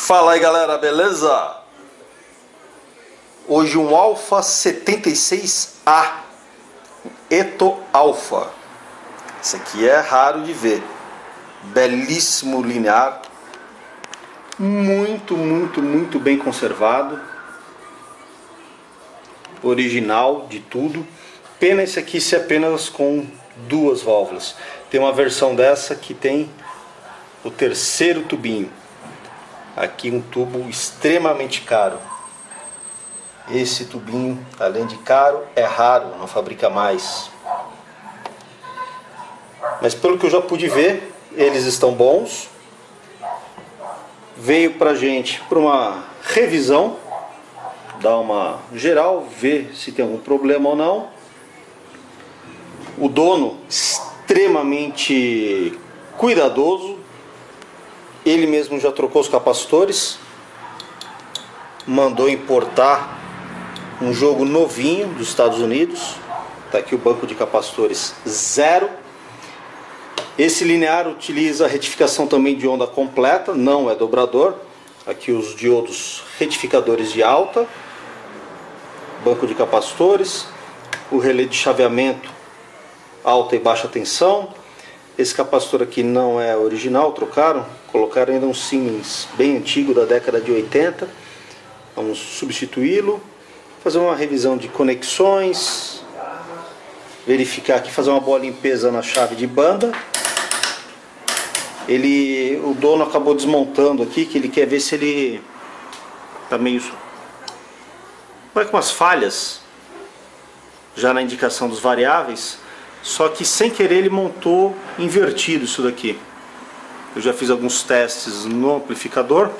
Fala aí galera, beleza? Hoje um Alfa 76A Eto Alfa. Esse aqui é raro de ver. Belíssimo linear, muito bem conservado, original de tudo. Pena esse aqui ser apenas com duas válvulas. Tem uma versão dessa que tem o terceiro tubinho. Aqui um tubo extremamente caro. Esse tubinho, além de caro, é raro, não fabrica mais. Mas pelo que eu já pude ver, eles estão bons. Veio pra gente para uma revisão, dar uma geral, ver se tem algum problema ou não. O dono extremamente cuidadoso. Ele mesmo já trocou os capacitores, mandou importar um jogo novinho dos Estados Unidos. Está aqui o banco de capacitores zero. Esse linear utiliza retificação também de onda completa, não é dobrador. Aqui os diodos retificadores de alta, banco de capacitores, o relé de chaveamento alta e baixa tensão. Esse capacitor aqui não é original, trocaram, colocaram ainda um Siemens bem antigo da década de 80. Vamos substituí-lo, fazer uma revisão de conexões, verificar aqui, fazer uma boa limpeza na chave de banda. O dono acabou desmontando aqui, que ele quer ver se ele tá meio com umas falhas já na indicação dos variáveis. Só que sem querer ele montou invertido isso daqui. Eu já fiz alguns testes no amplificador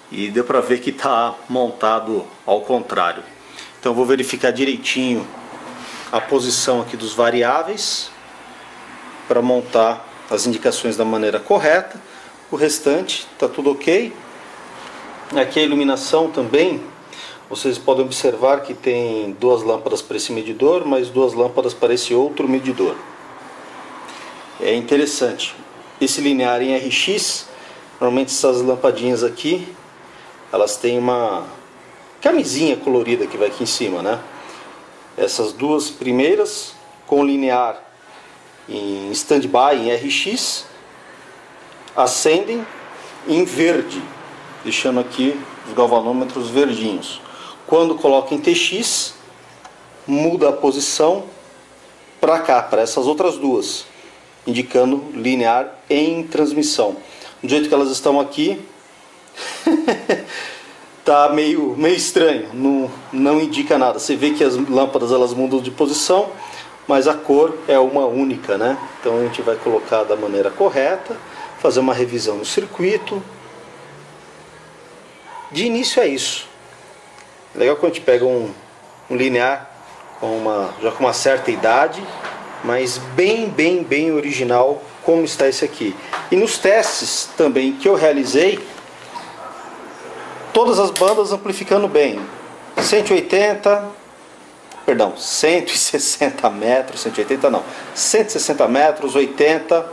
e deu para ver que está montado ao contrário. Então eu vou verificar direitinho a posição aqui dos variáveis para montar as indicações da maneira correta. O restante está tudo ok. Aqui a iluminação também. Vocês podem observar que tem duas lâmpadas para esse medidor, mais duas lâmpadas para esse outro medidor. É interessante. Esse linear em RX, normalmente essas lampadinhas aqui, elas têm uma camisinha colorida que vai aqui em cima, né? Essas duas primeiras com linear em standby em RX acendem em verde, deixando aqui os galvanômetros verdinhos. Quando coloca em TX, muda a posição para cá, para essas outras duas, indicando linear em transmissão. Do jeito que elas estão aqui, tá meio estranho, não indica nada. Você vê que as lâmpadas elas mudam de posição, mas a cor é uma única, né? Então a gente vai colocar da maneira correta, fazer uma revisão no circuito. De início é isso. Legal quando a gente pega um linear já com uma certa idade, mas bem original como está esse aqui. E nos testes também que eu realizei, todas as bandas amplificando bem. 160 metros, 180 não, 160 metros, 80,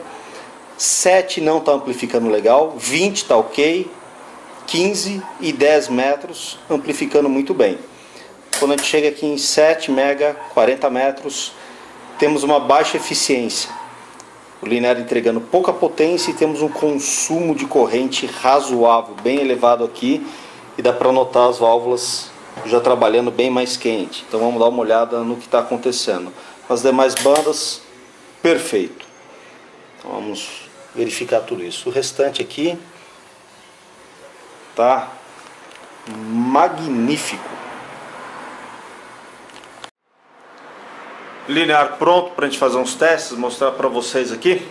7 não está amplificando legal, 20 está ok, 15 e 10 metros amplificando muito bem. Quando a gente chega aqui em 7 mega, 40 metros, temos uma baixa eficiência. O linear entregando pouca potência e temos um consumo de corrente razoável, bem elevado aqui, e dá para notar as válvulas já trabalhando bem mais quente. Então vamos dar uma olhada no que está acontecendo. As demais bandas, perfeito. Então vamos verificar tudo isso. O restante aqui tá magnífico. Linear pronto para a gente fazer uns testes, mostrar para vocês aqui.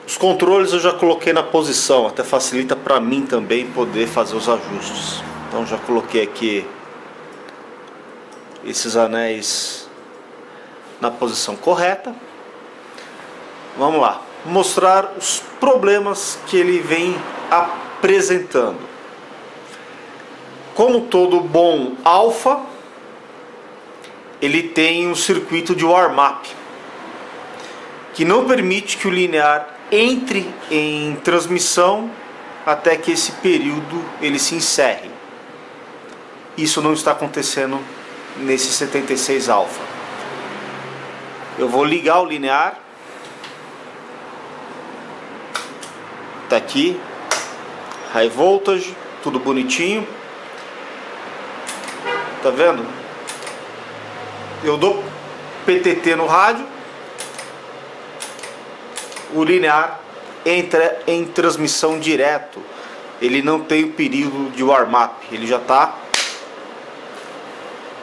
Os controles eu já coloquei na posição, até facilita para mim também poder fazer os ajustes. Então já coloquei aqui esses anéis na posição correta. Vamos lá, mostrar os problemas que ele vem apresentando. Como todo bom Alfa, ele tem um circuito de warm-up que não permite que o linear entre em transmissão até que esse período ele se encerre. Isso não está acontecendo nesse 76 alfa. Eu vou ligar o linear. Tá aqui, high voltage, tudo bonitinho. Tá vendo? Eu dou PTT no rádio. O linear entra em transmissão direto. Ele não tem o período de warm-up. Ele já está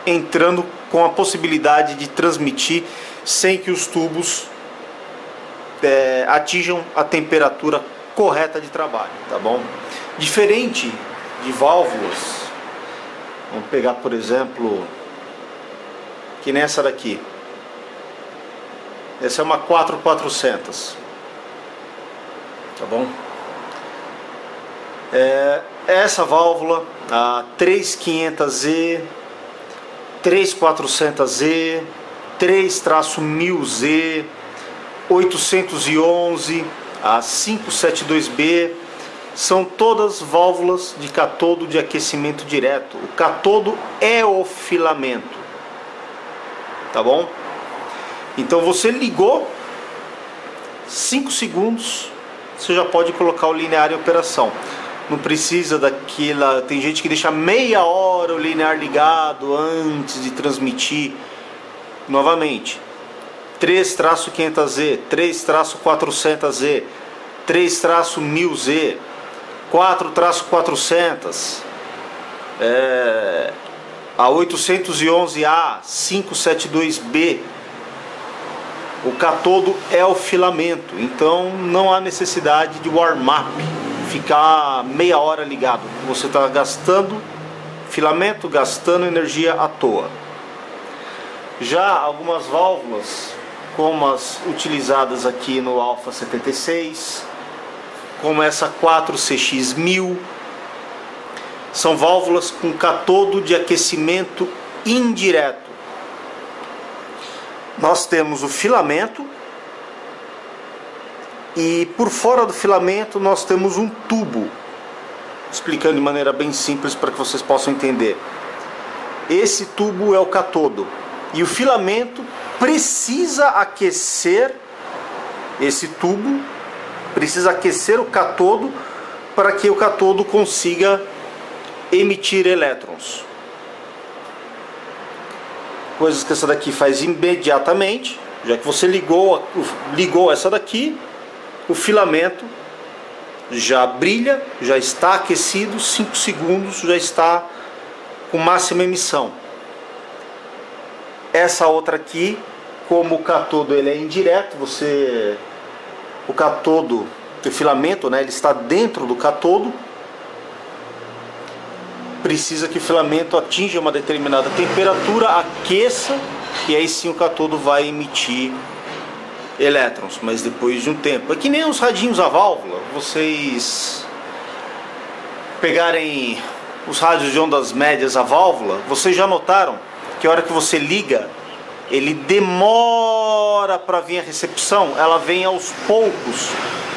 entrando com a possibilidade de transmitir sem que os tubos atinjam a temperatura correta de trabalho, tá bom? Diferente de válvulas, vamos pegar por exemplo, que nessa daqui. Essa é uma 4400, tá bom? Essa válvula, a 3500Z, 3400Z, 3-1000Z, 811, a 572B, são todas válvulas de catodo de aquecimento direto. O catodo é o filamento, tá bom? Então você ligou, 5 segundos, você já pode colocar o linear em operação. Não precisa daquela... Tem gente que deixa meia hora o linear ligado antes de transmitir. Novamente, 3-500Z, 3-400Z, 3-1000Z, 4-400, a 811A, 572B. O catodo é o filamento, então não há necessidade de warm-up, ficar meia hora ligado. Você está gastando filamento, gastando energia à toa. Já algumas válvulas, como as utilizadas aqui no Alfa 76, como essa 4CX1000, são válvulas com catodo de aquecimento indireto. Nós temos o filamento e por fora do filamento nós temos um tubo, explicando de maneira bem simples para que vocês possam entender. Esse tubo é o catodo e o filamento precisa aquecer esse tubo, precisa aquecer o catodo para que o catodo consiga emitir elétrons. Coisas que essa daqui faz imediatamente, já que você ligou essa daqui, o filamento já brilha, já está aquecido, 5 segundos já está com máxima emissão. Essa outra aqui, como o catodo ele é indireto, o catodo, o filamento, né, ele está dentro do catodo, precisa que o filamento atinja uma determinada temperatura, aqueça, e aí sim o catodo vai emitir elétrons, mas depois de um tempo. É que nem os radinhos a válvula, vocês pegarem os rádios de ondas médias a válvula, vocês já notaram que a hora que você liga, ele demora para vir a recepção, ela vem aos poucos,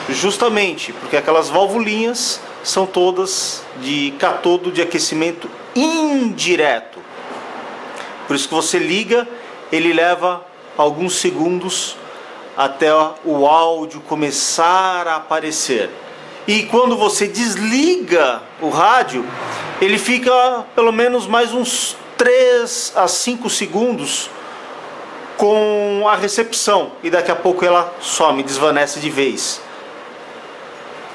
justamente porque aquelas valvulinhas são todas de catodo de aquecimento indireto. Por isso que você liga, ele leva alguns segundos até o áudio começar a aparecer. E quando você desliga o rádio, ele fica pelo menos mais uns 3 a 5 segundos com a recepção. E daqui a pouco ela some, desvanece de vez.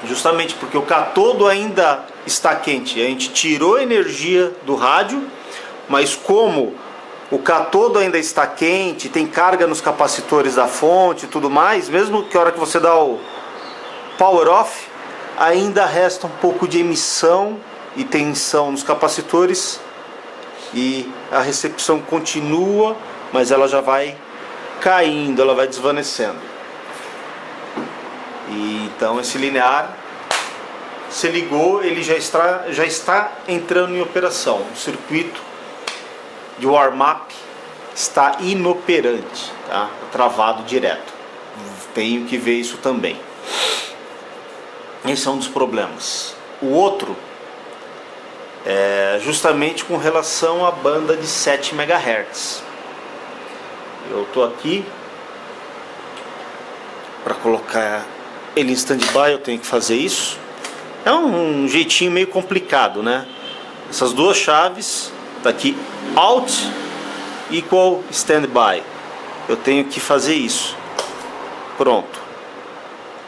Justamente porque o catodo ainda está quente. A gente tirou a energia do rádio, mas como o catodo ainda está quente, tem carga nos capacitores da fonte e tudo mais, mesmo que a hora que você dá o power off, ainda resta um pouco de emissão e tensão nos capacitores e a recepção continua, mas ela já vai caindo, ela vai desvanecendo. E então esse linear, se ligou, ele já está entrando em operação. O circuito de warm-up está inoperante, tá? Travado direto. Tenho que ver isso também. Esse é um dos problemas. o outro é justamente com relação à banda de 7 MHz. Eu estou aqui para colocar ele em stand-by, eu tenho que fazer isso. É um jeitinho meio complicado, né? Essas duas chaves, tá aqui Alt equal Standby. Eu tenho que fazer isso. Pronto.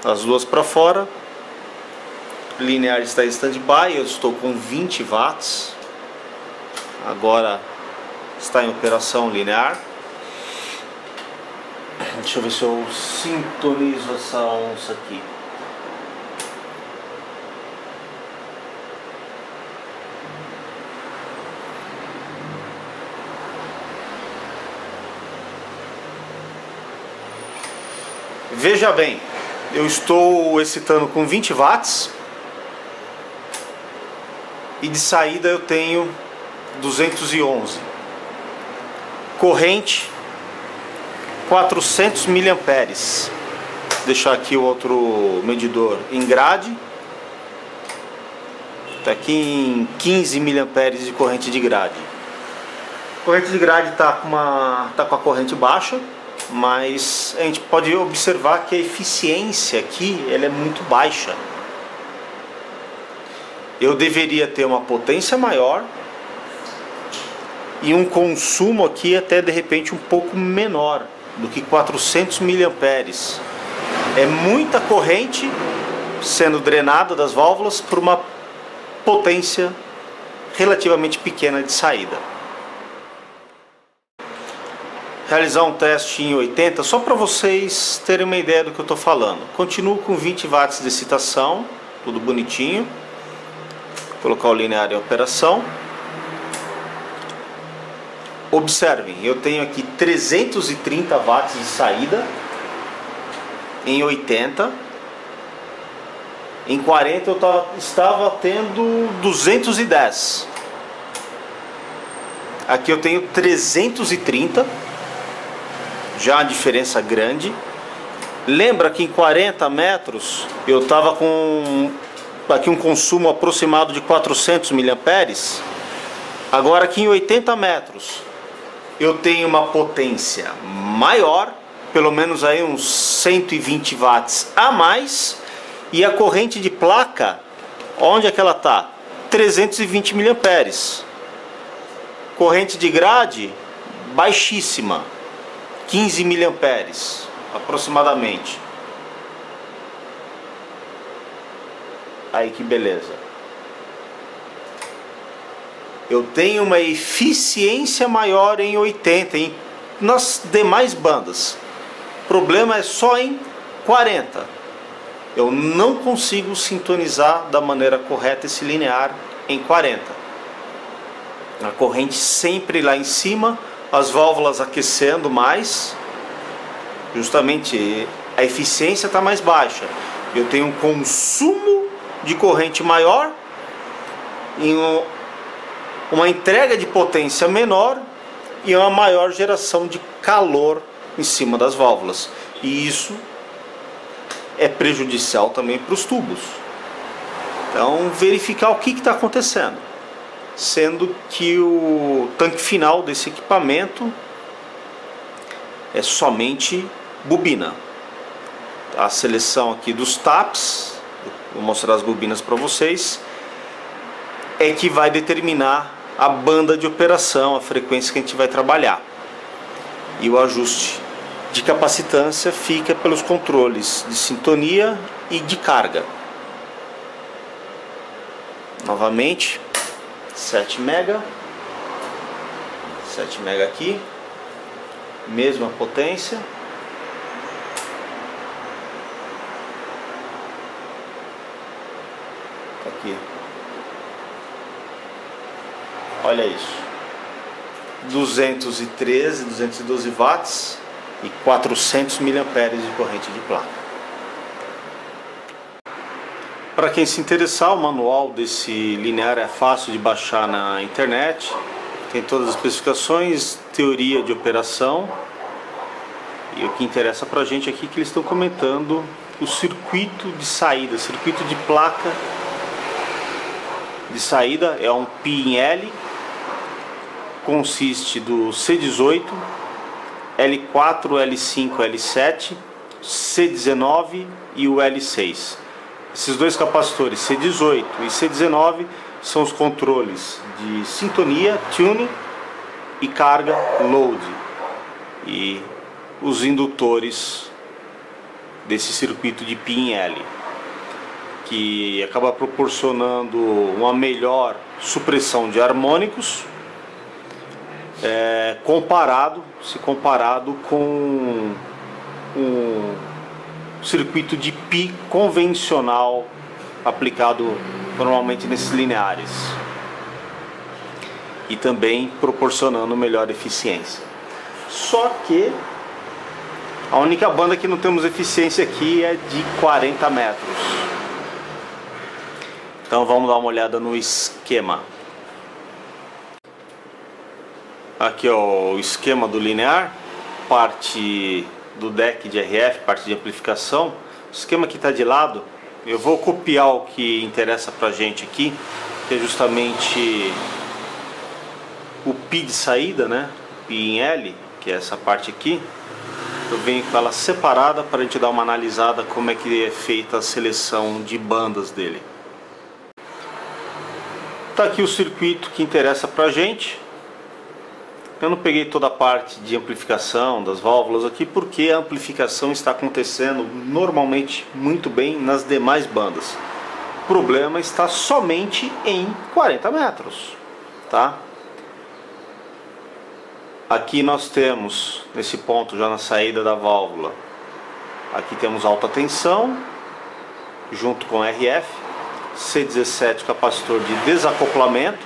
As duas para fora. Linear está em standby, eu estou com 20 watts. Agora está em operação linear. Deixa eu ver se eu sintonizo essa onça aqui. Veja bem, eu estou excitando com 20 watts e de saída eu tenho 211. Corrente 400 miliamperes. Vou deixar aqui o outro medidor em grade. Está aqui em 15 miliamperes de corrente de grade. A corrente de grade está com a corrente baixa, mas a gente pode observar que a eficiência aqui ela é muito baixa. Eu deveria ter uma potência maior e um consumo aqui até de repente um pouco menor do que 400 miliamperes. É muita corrente sendo drenada das válvulas por uma potência relativamente pequena de saída. Realizar um teste em 80 só para vocês terem uma ideia do que eu estou falando. Continuo com 20 watts de excitação, tudo bonitinho. Vou colocar o linear em operação. Observem, eu tenho aqui 330 watts de saída em 80. Em 40 eu estava tendo 210. Aqui eu tenho 330. Já a diferença grande. Lembra que em 40 metros eu estava com aqui um consumo aproximado de 400 miliamperes. Agora aqui em 80 metros eu tenho uma potência maior, pelo menos aí uns 120 watts a mais, e a corrente de placa, onde é que ela está? 320 miliamperes. Corrente de grade baixíssima, 15 miliamperes aproximadamente. Aí que beleza. Eu tenho uma eficiência maior em 80 nas demais bandas. O problema é só em 40. Eu não consigo sintonizar da maneira correta esse linear em 40. A corrente sempre lá em cima, as válvulas aquecendo mais. Justamente a eficiência está mais baixa. Eu tenho um consumo de corrente maior em uma entrega de potência menor e uma maior geração de calor em cima das válvulas. E isso é prejudicial também para os tubos. Então, verificar o que está acontecendo. Sendo que o tanque final desse equipamento é somente bobina. A seleção aqui dos taps, vou mostrar as bobinas para vocês, é que vai determinar a banda de operação, a frequência que a gente vai trabalhar. E o ajuste de capacitância fica pelos controles de sintonia e de carga. Novamente, 7 mega, 7 mega aqui, mesma potência. Aqui. Olha isso, 213, 212 watts e 400 miliamperes de corrente de placa. Para quem se interessar, o manual desse linear é fácil de baixar na internet. Tem todas as especificações, teoria de operação. E o que interessa para a gente aqui é que eles estão comentando o circuito de saída, circuito de placa de saída é um PI em L, consiste do C18, L4, L5, L7, C19 e o L6. Esses dois capacitores C18 e C19 são os controles de sintonia, tuning e carga, load, e os indutores desse circuito de PIN L, que acaba proporcionando uma melhor supressão de harmônicos se comparado com um circuito de Pi convencional aplicado normalmente nesses lineares, e também proporcionando melhor eficiência. Só que a única banda que não temos eficiência aqui é de 40 metros. Então vamos dar uma olhada no esquema. Aqui ó, o esquema do linear, parte do deck de RF, parte de amplificação. O esquema que está de lado, eu vou copiar o que interessa pra gente aqui, que é justamente o Pi de saída, né? Pi em L, que é essa parte aqui. Eu venho com ela separada para a gente dar uma analisada como é que é feita a seleção de bandas dele. Tá aqui o circuito que interessa pra gente. Eu não peguei toda a parte de amplificação das válvulas aqui porque a amplificação está acontecendo normalmente muito bem nas demais bandas. O problema está somente em 40 metros, tá? Aqui nós temos, nesse ponto já na saída da válvula, aqui temos alta tensão junto com RF, C17 capacitor de desacoplamento,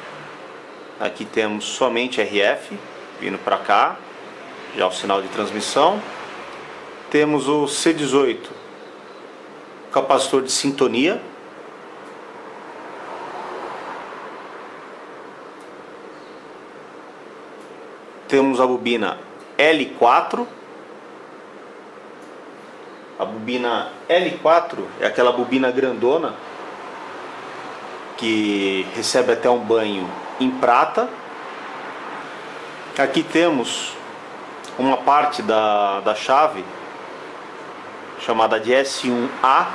aqui temos somente RF vindo para cá, já o sinal de transmissão. Temos o C18 capacitor de sintonia, temos a bobina L4. A bobina L4 é aquela bobina grandona que recebe até um banho em prata. Aqui temos uma parte da chave chamada de S1A.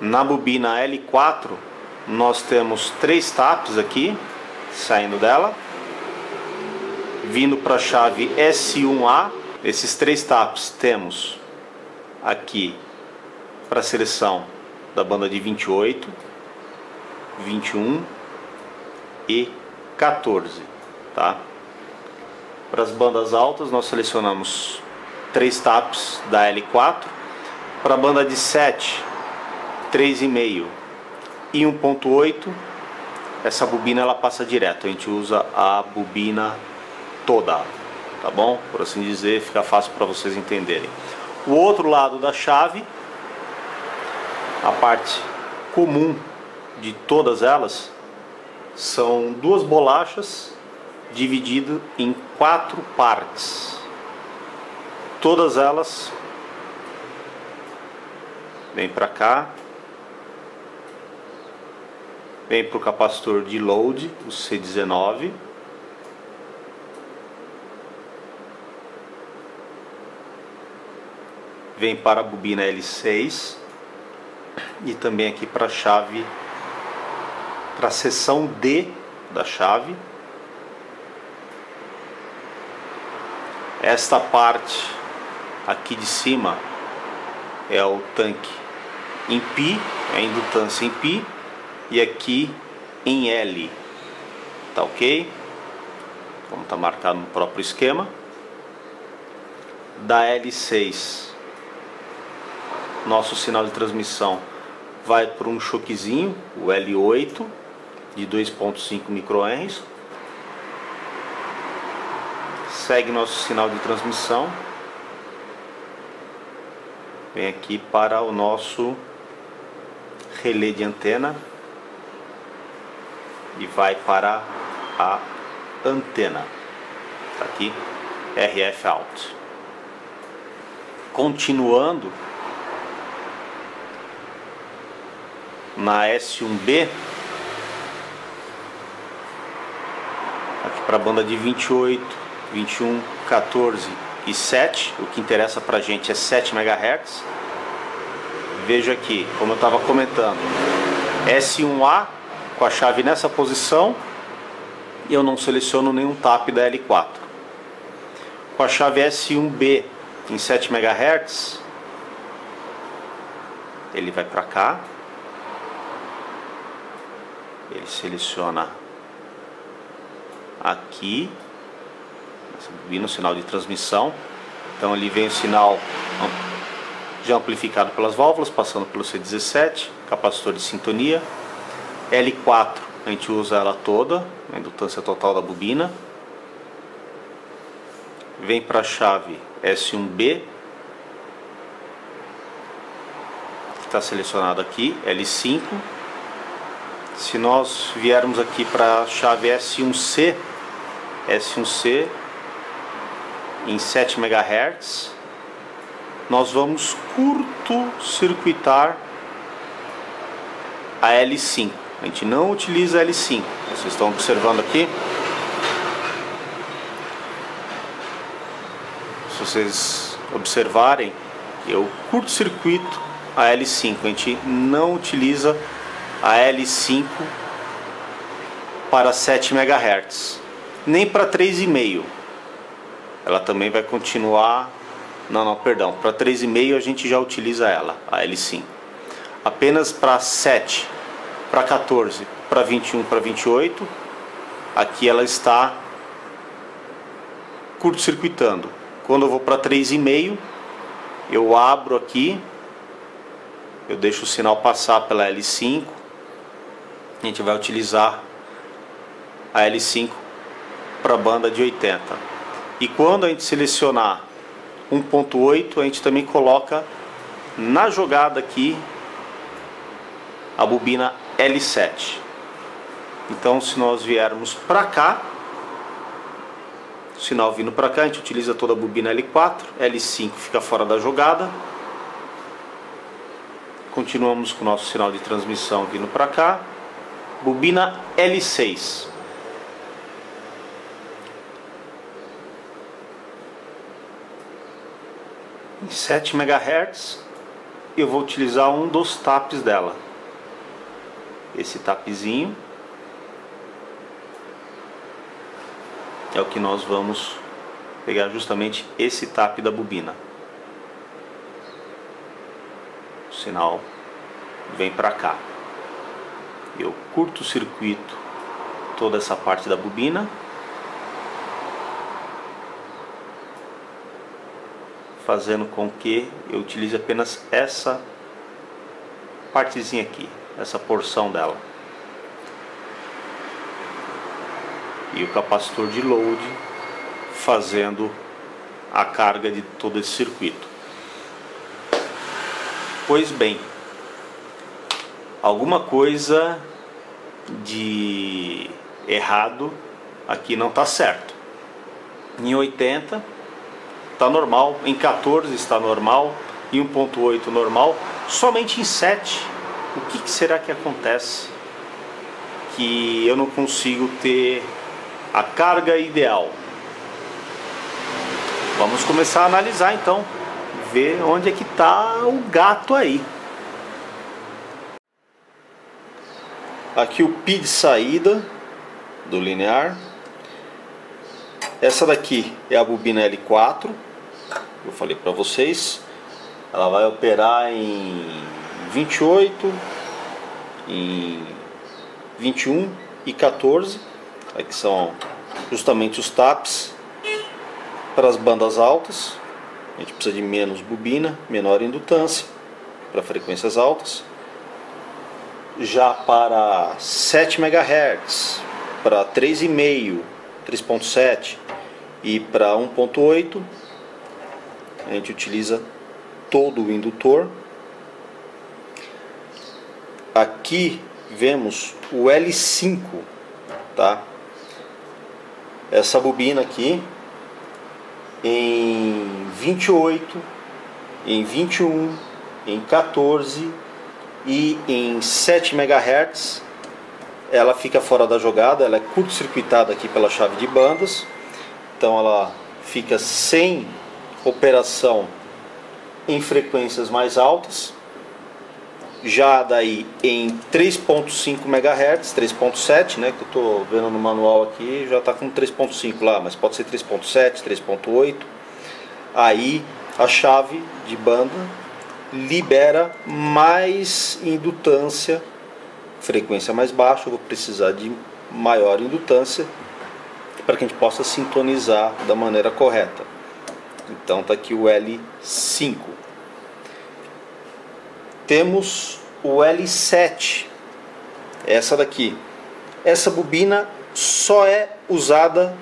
Na bobina L4 nós temos 3 taps aqui saindo dela, vindo para a chave S1A. Esses 3 taps temos aqui para a seleção da banda de 28, 21 e 14, tá? Para as bandas altas nós selecionamos 3 taps da L4. Para a banda de 7, 3,5 e 1.8, essa bobina ela passa direto, a gente usa a bobina toda, tá bom? Por assim dizer, fica fácil para vocês entenderem. O outro lado da chave, a parte comum de todas elas, são 2 bolachas divididas em 4 partes. Todas elas vem para cá, vem para o capacitor de load, o C19. Vem para a bobina L6 e também aqui para a chave, para a seção D da chave. Esta parte aqui de cima é o tanque em Pi, é a indutância em Pi, e aqui em L, tá ok? Como está marcado no próprio esquema. Da L6, nosso sinal de transmissão vai para um choquezinho, o L8 de 2.5 microhenries. Segue nosso sinal de transmissão, vem aqui para o nosso relé de antena e vai para a antena. Tá aqui, RF out. Continuando na S1B, para a banda de 28, 21, 14 e 7. O que interessa para a gente é 7 MHz. Veja aqui, como eu estava comentando, S1A com a chave nessa posição, e eu não seleciono nenhum tap da L4. Com a chave S1B em 7 MHz, ele vai para cá, ele seleciona aqui, no sinal de transmissão. Então ali vem o sinal já amplificado pelas válvulas, passando pelo C17, capacitor de sintonia. L4 a gente usa ela toda, a indutância total da bobina. Vem para a chave S1B, que está selecionado aqui, L5. Se nós viermos aqui para a chave S1C, S1C em 7 MHz, nós vamos curto-circuitar a L5. A gente não utiliza a L5. Vocês estão observando aqui. Se vocês observarem, eu curto-circuito a L5. A gente não utiliza a L5 para 7 MHz, nem para 3,5. Ela também vai continuar. Não, perdão. Para 3,5 a gente já utiliza ela, a L5. Apenas para 7, para 14, para 21, para 28, aqui ela está curto-circuitando. Quando eu vou para 3,5, eu abro aqui, eu deixo o sinal passar pela L5. A gente vai utilizar a L5 para a banda de 80. E quando a gente selecionar 1.8, a gente também coloca na jogada aqui a bobina L7. Então, se nós viermos para cá, o sinal vindo para cá, a gente utiliza toda a bobina L4, L5 fica fora da jogada. Continuamos com o nosso sinal de transmissão vindo para cá, bobina L6. Em 7 MHz, eu vou utilizar um dos taps dela. Esse tapzinho é o que nós vamos pegar, justamente esse tap da bobina. O sinal vem para cá. Eu curto-circuito toda essa parte da bobina, fazendo com que eu utilize apenas essa partezinha aqui, essa porção dela. E o capacitor de load fazendo a carga de todo esse circuito. Pois bem, alguma coisa de errado aqui não está certo. Em 80 está normal, em 14 está normal, em 1.8 normal, somente em 7. O que será que acontece que eu não consigo ter a carga ideal? Vamos começar a analisar então, ver onde é que está o gato aí. Aqui o pi de saída do linear. Essa daqui é a bobina L4. Eu falei para vocês, ela vai operar em 28, em 21 e 14. Aqui são justamente os taps para as bandas altas. A gente precisa de menos bobina, menor indutância para frequências altas. Já para 7 MHz, para 3,5, 3.7 e para 1.8, a gente utiliza todo o indutor. Aqui vemos o L5, tá? Essa bobina aqui em 28, em 21, em 14 e em 7 MHz, ela fica fora da jogada, ela é curto-circuitada aqui pela chave de bandas, então ela fica sem operação em frequências mais altas. Já daí em 3.5 MHz, 3.7, né, que eu estou vendo no manual aqui, já está com 3.5 lá, mas pode ser 3.7, 3.8. Aí a chave de banda libera mais indutância, frequência mais baixa, eu vou precisar de maior indutância para que a gente possa sintonizar da maneira correta. Então está aqui o L5. Temos o L7, essa daqui. Essa bobina só é usada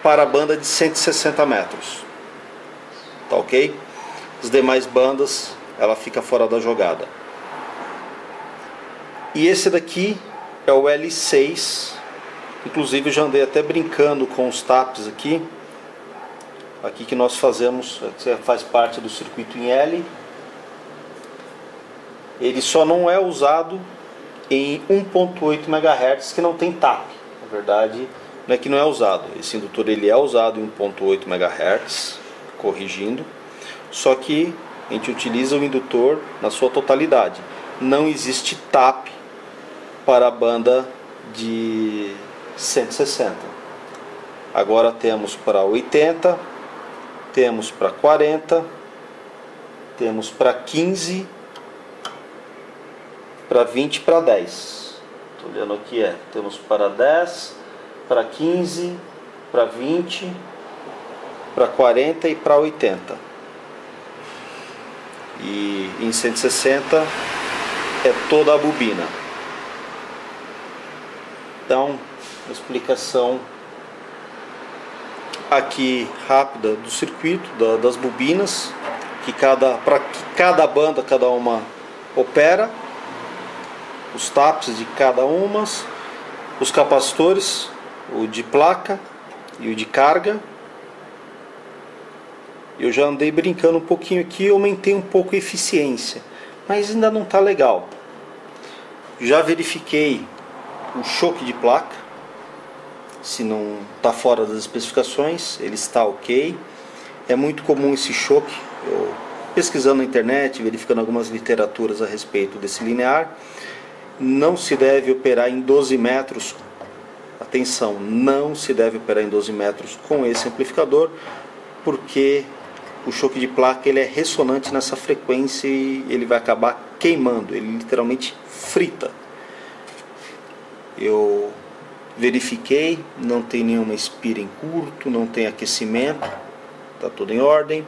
para a banda de 160 metros. Tá ok? As demais bandas ela fica fora da jogada. E esse daqui é o L6. Inclusive eu já andei até brincando com os taps aqui. Aqui que nós fazemos, faz parte do circuito em L. Ele só não é usado em 1.8 MHz que não tem tap. Na verdade, não é que não é usado. Esse indutor ele é usado em 1.8 MHz, corrigindo. Só que a gente utiliza o indutor na sua totalidade. Não existe tap para a banda de 160. Agora temos para 80, temos para 40, temos para 15, para 20 e para 10. Estou olhando aqui, temos para 10, para 15, para 20, para 40 e para 80. E em 160 é toda a bobina. Então, explicação aqui rápida do circuito, das bobinas, para que cada banda, cada uma opera, os taps de cada uma, os capacitores, o de placa e o de carga. Eu já andei brincando um pouquinho aqui, aumentei um pouco a eficiência, mas ainda não está legal. Já verifiquei o choque de placa, se não está fora das especificações, ele está ok. É muito comum esse choque, eu pesquisando na internet, verificando algumas literaturas a respeito desse linear. Não se deve operar em 12 metros, atenção, não se deve operar em 12 metros com esse amplificador, porque o choque de placa ele é ressonante nessa frequência e ele vai acabar queimando, ele literalmente frita. Eu verifiquei, não tem nenhuma espira em curto, não tem aquecimento, está tudo em ordem.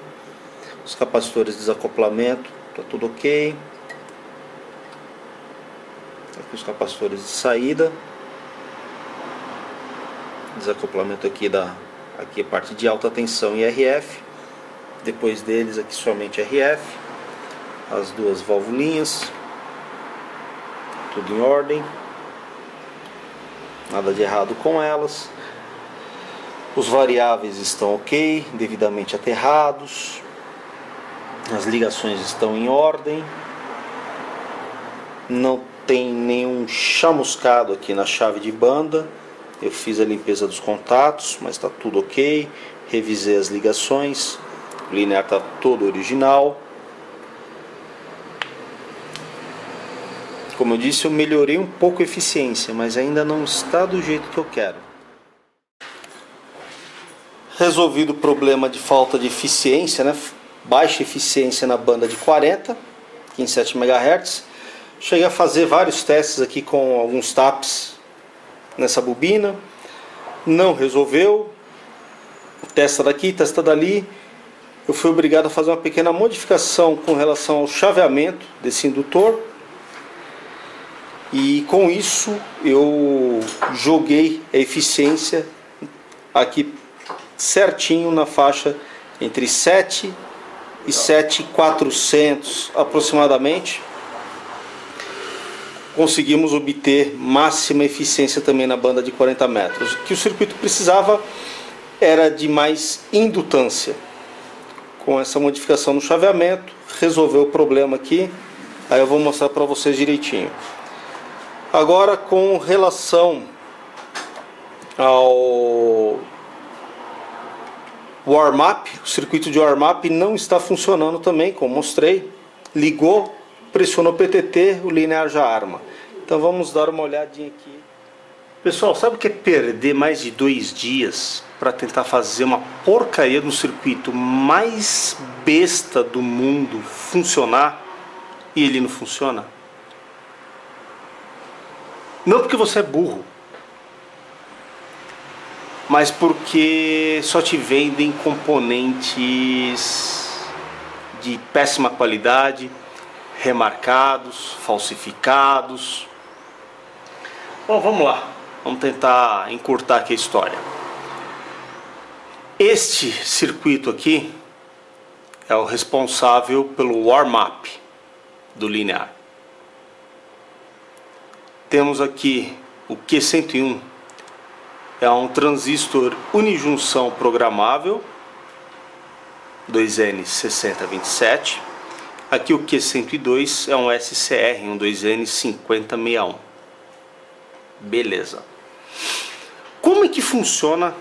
Os capacitores de desacoplamento, está tudo ok. Aqui os capacitores de saída, desacoplamento aqui aqui a parte de alta tensão e RF. Depois deles aqui somente RF, as duas valvulinhas, tudo em ordem, nada de errado com elas. Os variáveis estão ok, devidamente aterrados, as ligações estão em ordem, não tem nenhum chamuscado aqui na chave de banda. Eu fiz a limpeza dos contatos, mas está tudo ok. Revisei as ligações, o linear está todo original. Como eu disse, eu melhorei um pouco a eficiência, mas ainda não está do jeito que eu quero. Resolvido o problema de falta de eficiência, né? Baixa eficiência na banda de 40, aqui em 7 MHz. Cheguei a fazer vários testes aqui com alguns taps nessa bobina. Não resolveu. Testa daqui, testa dali. Eu fui obrigado a fazer uma pequena modificação com relação ao chaveamento desse indutor. E com isso eu joguei a eficiência aqui certinho na faixa entre 7 e 7.400 aproximadamente. Conseguimos obter máxima eficiência também na banda de 40 metros. O que o circuito precisava era de mais indutância. Com essa modificação no chaveamento, resolveu o problema aqui. Aí eu vou mostrar para vocês direitinho. Agora, com relação ao warm-up, o circuito de warm-up não está funcionando também, como mostrei. Ligou, pressionou PTT, o linear já arma. Então vamos dar uma olhadinha aqui. Pessoal, sabe o que é perder mais de 2 dias para tentar fazer uma porcaria no circuito mais besta do mundo funcionar e ele não funciona? Não porque você é burro, mas porque só te vendem componentes de péssima qualidade, remarcados, falsificados. Bom, vamos lá, vamos tentar encurtar aqui a história. Este circuito aqui é o responsável pelo warm-up do linear. Temos aqui o Q101, é um transistor unijunção programável 2N6027. Aqui o Q102 é um SCR, um 2N5061. Beleza. Como é que funciona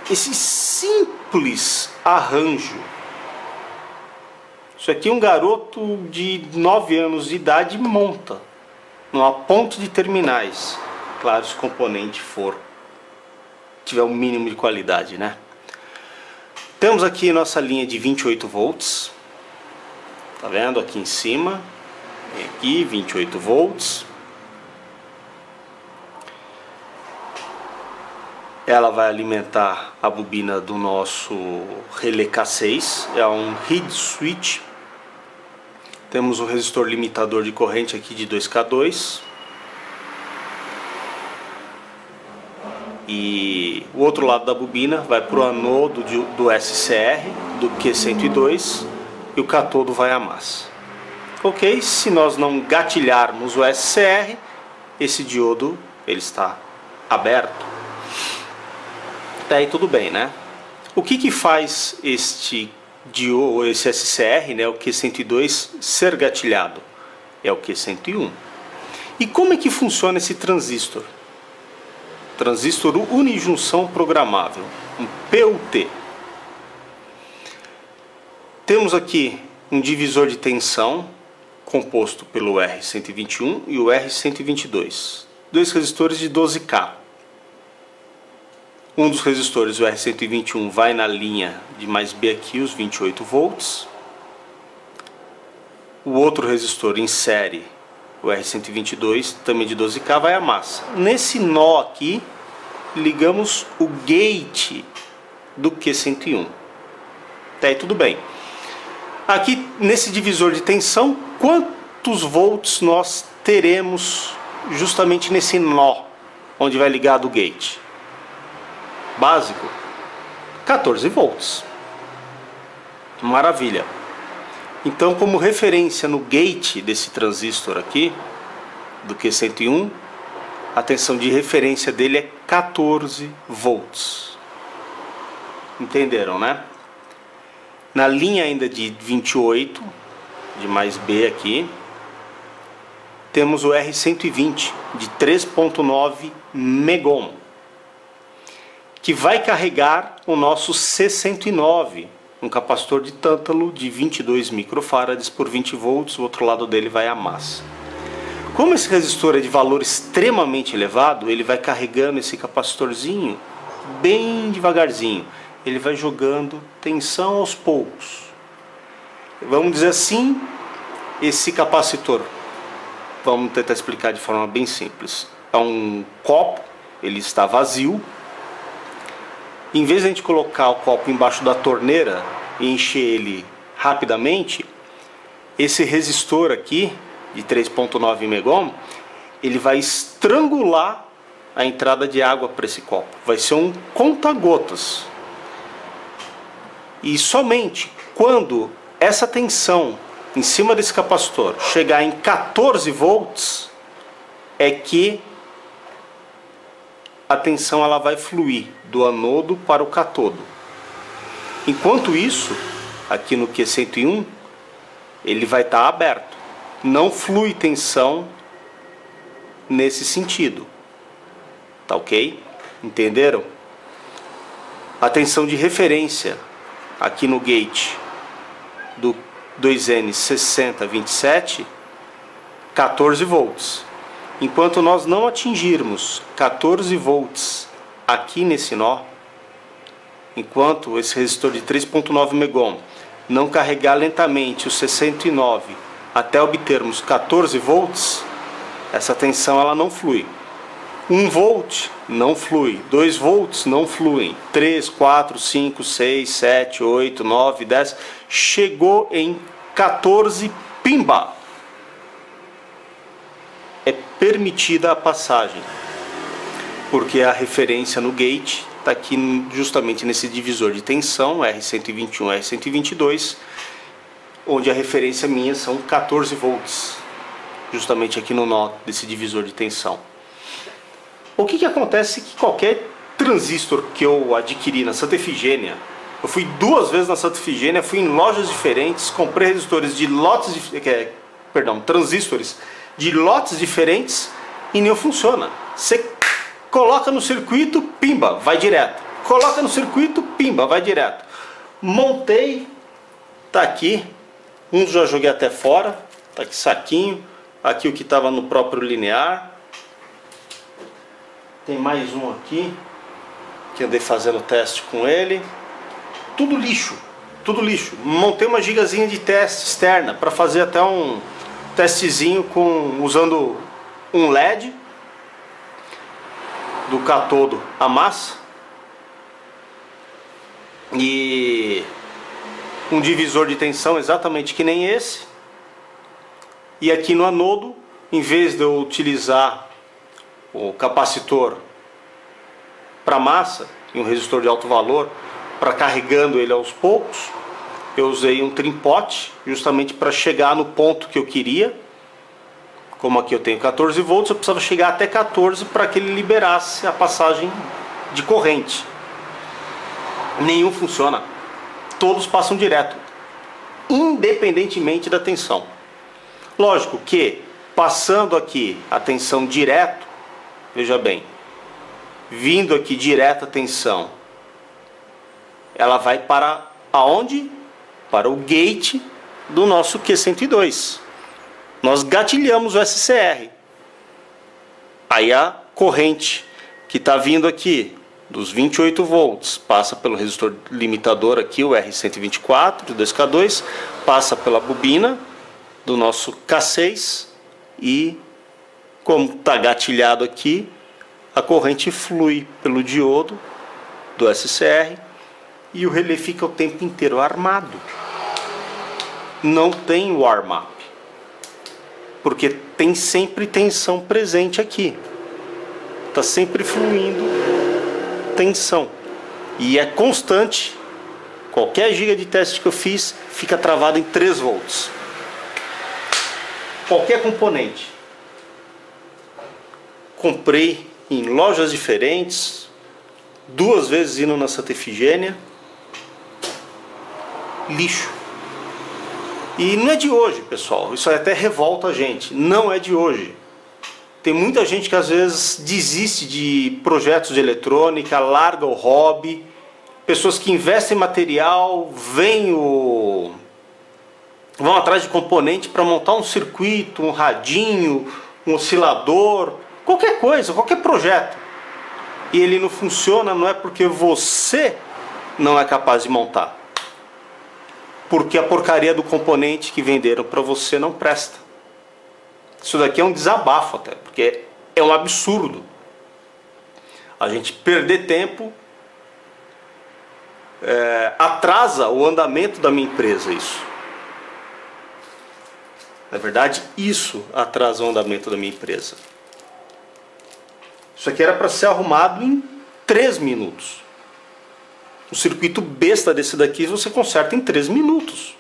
esse simples arranjo? Isso aqui um garoto de 9 anos de idade monta numa ponte de terminais. Claro, se o componente tiver um mínimo de qualidade, né? Temos aqui nossa linha de 28 volts. Tá vendo? Aqui em cima. Aqui 28 volts. Ela vai alimentar a bobina do nosso relé K6. É um reed switch. Temos um resistor limitador de corrente aqui de 2K2. E o outro lado da bobina vai para o anodo do SCR, do Q102, e o catodo vai à massa. Ok, se nós não gatilharmos o SCR, esse diodo ele está aberto. Até aí tudo bem, né? O que faz este diodo, esse SCR, né, o Q102, ser gatilhado? É o Q101. E como é que funciona esse transistor? Transistor unijunção programável, um PUT. Temos aqui um divisor de tensão composto pelo R121 e o R122, dois resistores de 12K. Um dos resistores, o R121, vai na linha de mais B aqui, os 28 volts. O outro resistor em série, o R122, também de 12K, vai à massa. Nesse nó aqui, ligamos o gate do Q101. Até aí tudo bem. Aqui, nesse divisor de tensão, quantos volts nós teremos justamente nesse nó, onde vai ligado o gate? Básico, 14 volts. Maravilha. Então, como referência no gate desse transistor aqui, do Q101, a tensão de referência dele é 14 volts. Entenderam, né? Na linha ainda de 28, de mais B aqui, temos o R120 de 3.9 megohm, que vai carregar o nosso C109, um capacitor de tântalo de 22 microfarads por 20 volts, o outro lado dele vai à massa. Como esse resistor é de valor extremamente elevado, ele vai carregando esse capacitorzinho bem devagarzinho. Ele vai jogando tensão aos poucos. Vamos dizer assim, esse capacitor, vamos tentar explicar de forma bem simples. É um copo, ele está vazio. Em vez de a gente colocar o copo embaixo da torneira e encher ele rapidamente, esse resistor aqui, de 3.9 megohm, ele vai estrangular a entrada de água para esse copo. Vai ser um conta-gotas. E somente quando essa tensão em cima desse capacitor chegar em 14 volts, é que a tensão ela vai fluir do anodo para o catodo. Enquanto isso, aqui no Q101, ele vai estar aberto. Não flui tensão nesse sentido. Tá ok? Entenderam? A tensão de referência aqui no gate do 2N6027, 14 volts. Enquanto nós não atingirmos 14 volts aqui nesse nó, enquanto esse resistor de 3.9 megohm não carregar lentamente o 69 até obtermos 14 volts, essa tensão ela não flui. 1 volt não flui, 2 volts não fluem, 3, 4, 5, 6, 7, 8, 9, 10, chegou em 14, pimba! É permitida a passagem, porque a referência no gate está aqui justamente nesse divisor de tensão, R121, R122, onde a referência minha são 14 volts, justamente aqui no nó desse divisor de tensão. O que acontece que qualquer transistor que eu adquiri na Santa Efigênia, eu fui 2 vezes na Santa Efigênia, fui em lojas diferentes, comprei resistores de lotes, transistores de lotes diferentes e não funciona. Você coloca no circuito, pimba, vai direto. Coloca no circuito, pimba, vai direto. Montei, tá aqui, um já joguei até fora, tá aqui saquinho, aqui o que estava no próprio linear. Tem mais um aqui, que andei fazendo teste com ele. Tudo lixo, tudo lixo. Montei uma gigazinha de teste externa para fazer até um testezinho usando um LED do catodo a massa e um divisor de tensão exatamente que nem esse. E aqui no anodo, em vez de eu utilizar o capacitor para massa e um resistor de alto valor para carregando ele aos poucos, eu usei um trimpote justamente para chegar no ponto que eu queria. Como aqui eu tenho 14 volts, eu precisava chegar até 14 para que ele liberasse a passagem de corrente. Nenhum funciona, todos passam direto, independentemente da tensão. Lógico que passando aqui a tensão direto, veja bem, vindo aqui direto a tensão, ela vai para aonde? Para o gate do nosso Q102. Nós gatilhamos o SCR. Aí a corrente que está vindo aqui dos 28 volts passa pelo resistor limitador aqui, o R124 do 2K2, passa pela bobina do nosso K6 e, como está gatilhado aqui, a corrente flui pelo diodo do SCR e o relé fica o tempo inteiro armado. Não tem warm-up, porque tem sempre tensão presente aqui. Está sempre fluindo tensão. E é constante. Qualquer giga de teste que eu fiz fica travado em 3 volts. Qualquer componente. Comprei em lojas diferentes, 2 vezes indo na Santa Efigênia. Lixo. E não é de hoje, pessoal. Isso até revolta a gente. Não é de hoje. Tem muita gente que às vezes desiste de projetos de eletrônica, larga o hobby. Pessoas que investem em material, vão atrás de componente para montar um circuito, um radinho, um oscilador, qualquer coisa, qualquer projeto. E ele não funciona, não é porque você não é capaz de montar. Porque a porcaria do componente que venderam para você não presta. Isso daqui é um desabafo até, porque é um absurdo a gente perder tempo, atrasa o andamento da minha empresa isso. Na verdade, isso atrasa o andamento da minha empresa. Isso aqui era para ser arrumado em 3 minutos. O circuito besta desse daqui você conserta em 3 minutos.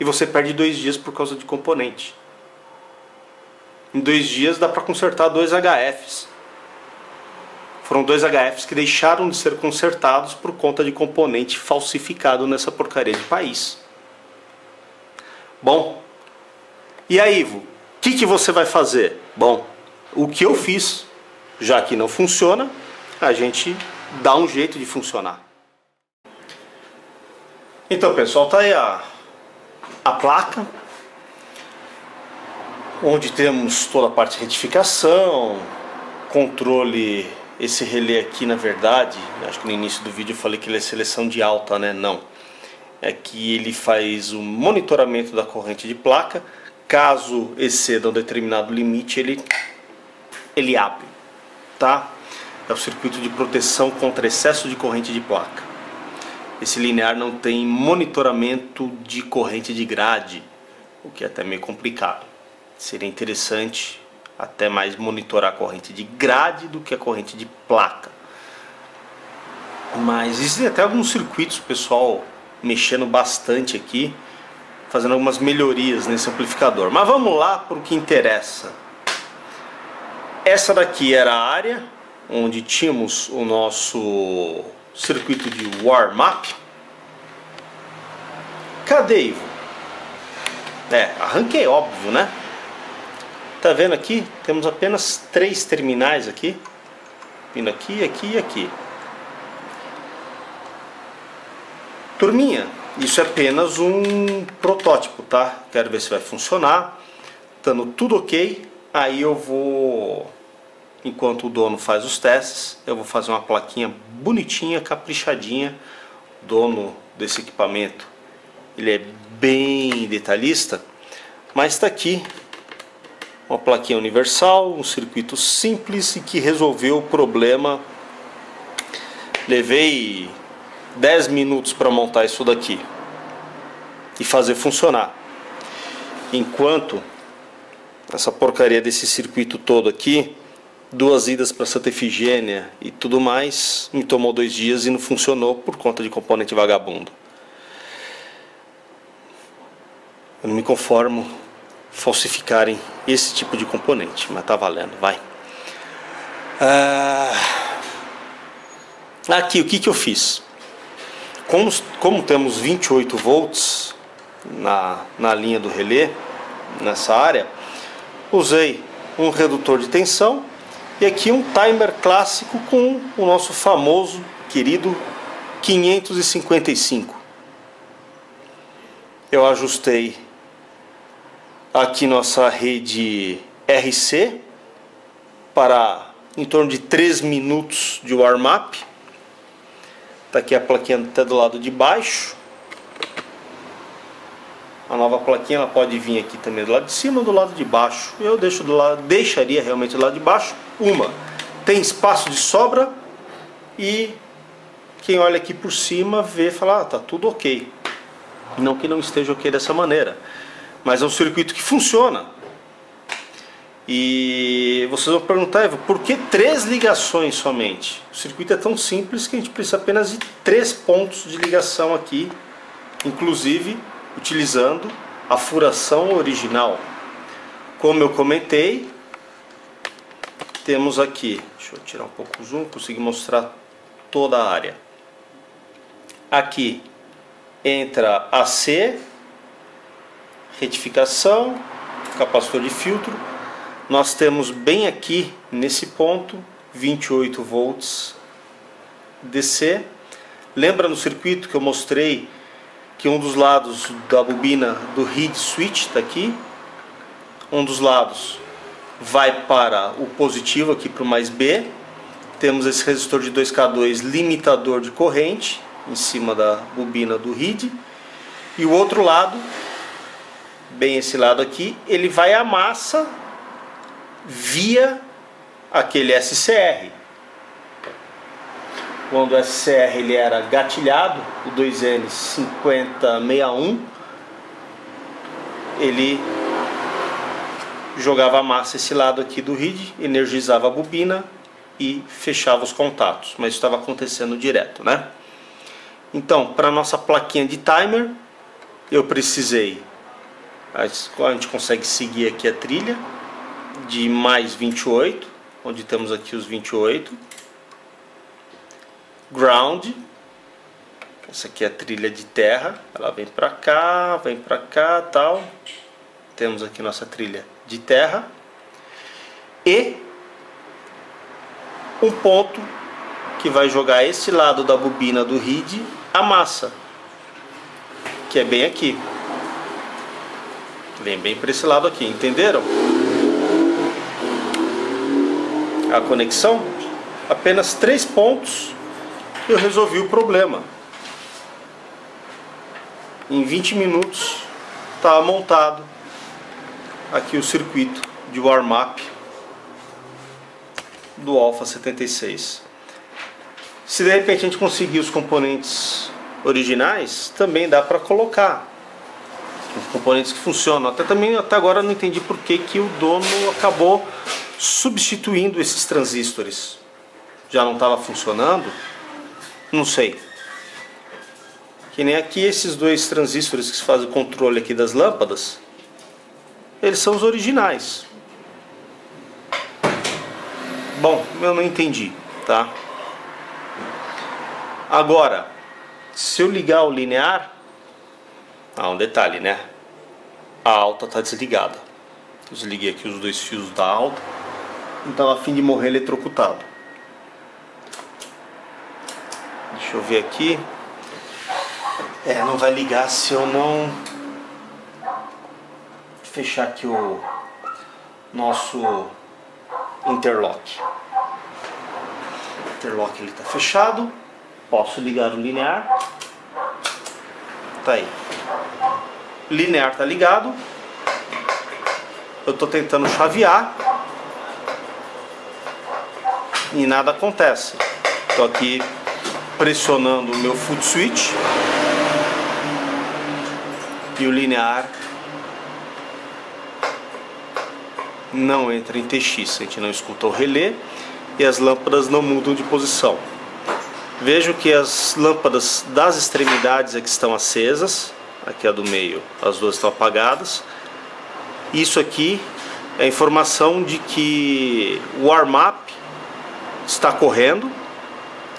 E você perde 2 dias por causa de componente. Em 2 dias dá para consertar 2 HFs. Foram 2 HFs que deixaram de ser consertados por conta de componente falsificado nessa porcaria de país. Bom, e aí, Ivo, o que você vai fazer? Bom, o que eu fiz. Já que não funciona, a gente dá um jeito de funcionar. Então, pessoal, tá aí a placa, onde temos toda a parte de retificação, controle. Esse relé aqui, na verdade, acho que no início do vídeo eu falei que ele é seleção de alta, né? Não. É que ele faz o monitoramento da corrente de placa. Caso exceda um determinado limite, ele abre, tá? É o circuito de proteção contra excesso de corrente de placa. Esse linear não tem monitoramento de corrente de grade, o que é até meio complicado. Seria interessante até mais monitorar a corrente de grade do que a corrente de placa. Mas existem até alguns circuitos, pessoal, mexendo bastante aqui, fazendo algumas melhorias nesse amplificador. Mas vamos lá para o que interessa. Essa daqui era a área onde tínhamos o nosso circuito de warm-up. Cadê, Ivo? Arranquei, óbvio, né? Tá vendo aqui? Temos apenas 3 terminais aqui. Vindo aqui, aqui e aqui. Turminha, isso é apenas um protótipo, tá? Quero ver se vai funcionar. Estando tudo ok, aí eu vou, enquanto o dono faz os testes, eu vou fazer uma plaquinha bonitinha, caprichadinha. O dono desse equipamento, ele é bem detalhista, mas está aqui uma plaquinha universal, um circuito simples e que resolveu o problema. Levei 10 minutos para montar isso daqui e fazer funcionar. Enquanto essa porcaria desse circuito todo aqui, 2 idas para Santa Efigênia e tudo mais, me tomou 2 dias e não funcionou por conta de componente vagabundo. Eu não me conformo falsificarem esse tipo de componente, mas tá valendo, vai. Aqui, o que eu fiz? Como temos 28 volts na linha do relé, nessa área, usei um redutor de tensão e aqui um timer clássico com o nosso famoso, querido 555. Eu ajustei aqui nossa rede RC para em torno de 3 minutos de warm-up. Está aqui a plaquinha até do lado de baixo. A nova plaquinha ela pode vir aqui também do lado de cima ou do lado de baixo. Eu deixaria realmente do lado de baixo. Tem espaço de sobra e quem olha aqui por cima vê e fala, tá tudo ok. Não que não esteja ok dessa maneira, mas é um circuito que funciona. E vocês vão perguntar, Evo, por que 3 ligações somente? O circuito é tão simples que a gente precisa apenas de 3 pontos de ligação aqui, inclusive utilizando a furação original. Como eu comentei, temos aqui, deixa eu tirar um pouco o zoom, consegui mostrar toda a área. Aqui entra AC, retificação, capacitor de filtro. Nós temos bem aqui nesse ponto 28 volts DC. Lembra no circuito que eu mostrei que um dos lados da bobina do reed switch está aqui? Um dos lados vai para o positivo, aqui para o mais B. Temos esse resistor de 2K2 limitador de corrente em cima da bobina do reed. E o outro lado, bem esse lado aqui, ele vai à massa via aquele SCR. Quando o SCR ele era gatilhado, o 2N5061, ele jogava a massa esse lado aqui do reed, energizava a bobina e fechava os contatos, mas isso estava acontecendo direto, né? Então, para nossa plaquinha de timer, eu precisei, a gente consegue seguir aqui a trilha de mais 28, onde temos aqui os 28, ground, essa aqui é a trilha de terra, ela vem para cá, tal, temos aqui nossa trilha de terra, e um ponto que vai jogar esse lado da bobina do RID a massa, que é bem aqui. Vem bem para esse lado aqui, entenderam? A conexão, apenas 3 pontos, eu resolvi o problema. Em 20 minutos está montado aqui o circuito de warm-up do Alpha 76. Se de repente a gente conseguir os componentes originais, também dá para colocar os componentes que funcionam. Até agora eu não entendi por que o dono acabou substituindo esses transistores. Já não estava funcionando? Não sei. Que nem aqui esses 2 transistores que fazem o controle aqui das lâmpadas, eles são os originais. Bom, eu não entendi, tá? Agora, se eu ligar o linear, um detalhe, né? A alta está desligada. Eu desliguei aqui os 2 fios da alta, então a fim de morrer eletrocutado. Deixa eu ver aqui. Não vai ligar se eu não fechar aqui o nosso interlock. O interlock ele está fechado. Posso ligar o linear. Tá aí. O linear está ligado. Eu estou tentando chavear e nada acontece. Estou aqui pressionando o meu foot switch e o linear não entra em TX, a gente não escuta o relé e as lâmpadas não mudam de posição. Vejo que as lâmpadas das extremidades aqui estão acesas, aqui a do meio, as 2 estão apagadas. Isso aqui é informação de que o warm-up está correndo,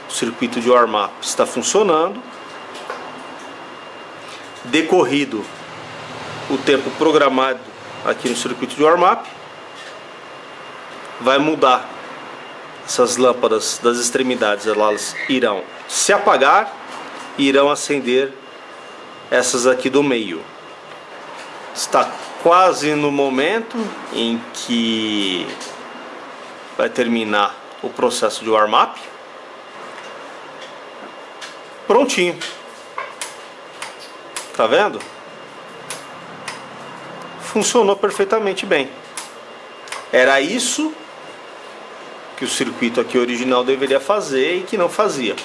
o circuito de warm-up está funcionando. Decorrido o tempo programado aqui no circuito de warm-up, vai mudar. Essas lâmpadas das extremidades, elas irão se apagar e irão acender essas aqui do meio. Está quase no momento em que vai terminar o processo de warm-up. Prontinho. Tá vendo? Funcionou perfeitamente bem. Era isso que o circuito aqui original deveria fazer e que não fazia.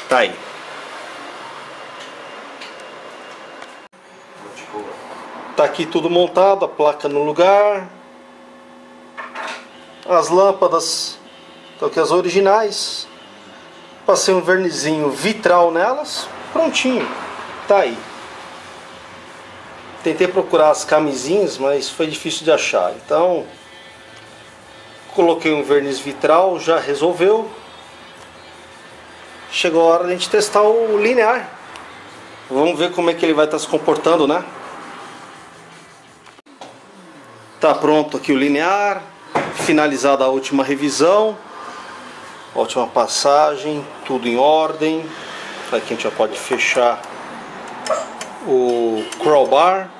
Tá aí. Tá aqui tudo montado, a placa no lugar. As lâmpadas estão aqui, as originais. Passei um vernizinho vitral nelas. Prontinho. Tá aí. Tentei procurar as camisinhas, mas foi difícil de achar. Então, coloquei um verniz vitral, já resolveu. Chegou a hora de a gente testar o linear. Vamos ver como é que ele vai estar se comportando, né? Tá pronto aqui o linear. Finalizada a última revisão. Última passagem, tudo em ordem. Aqui a gente já pode fechar o crowbar.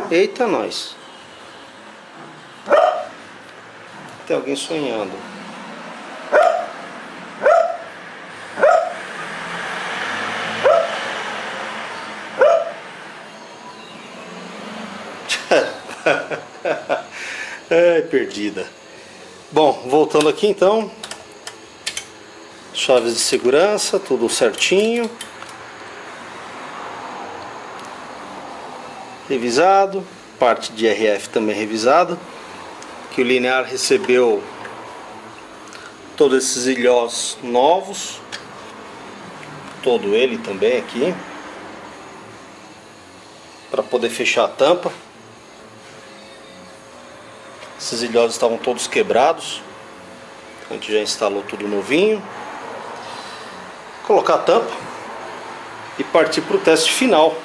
Eita, nós. Tem alguém sonhando. Ai, perdida. Bom, voltando aqui então. Chaves de segurança, tudo certinho. Revisado. Parte de RF também revisada. Que o linear recebeu todos esses ilhós novos. Todo ele também aqui. Para poder fechar a tampa. Esses ilhós estavam todos quebrados. A gente já instalou tudo novinho. Colocar a tampa e partir para o teste final.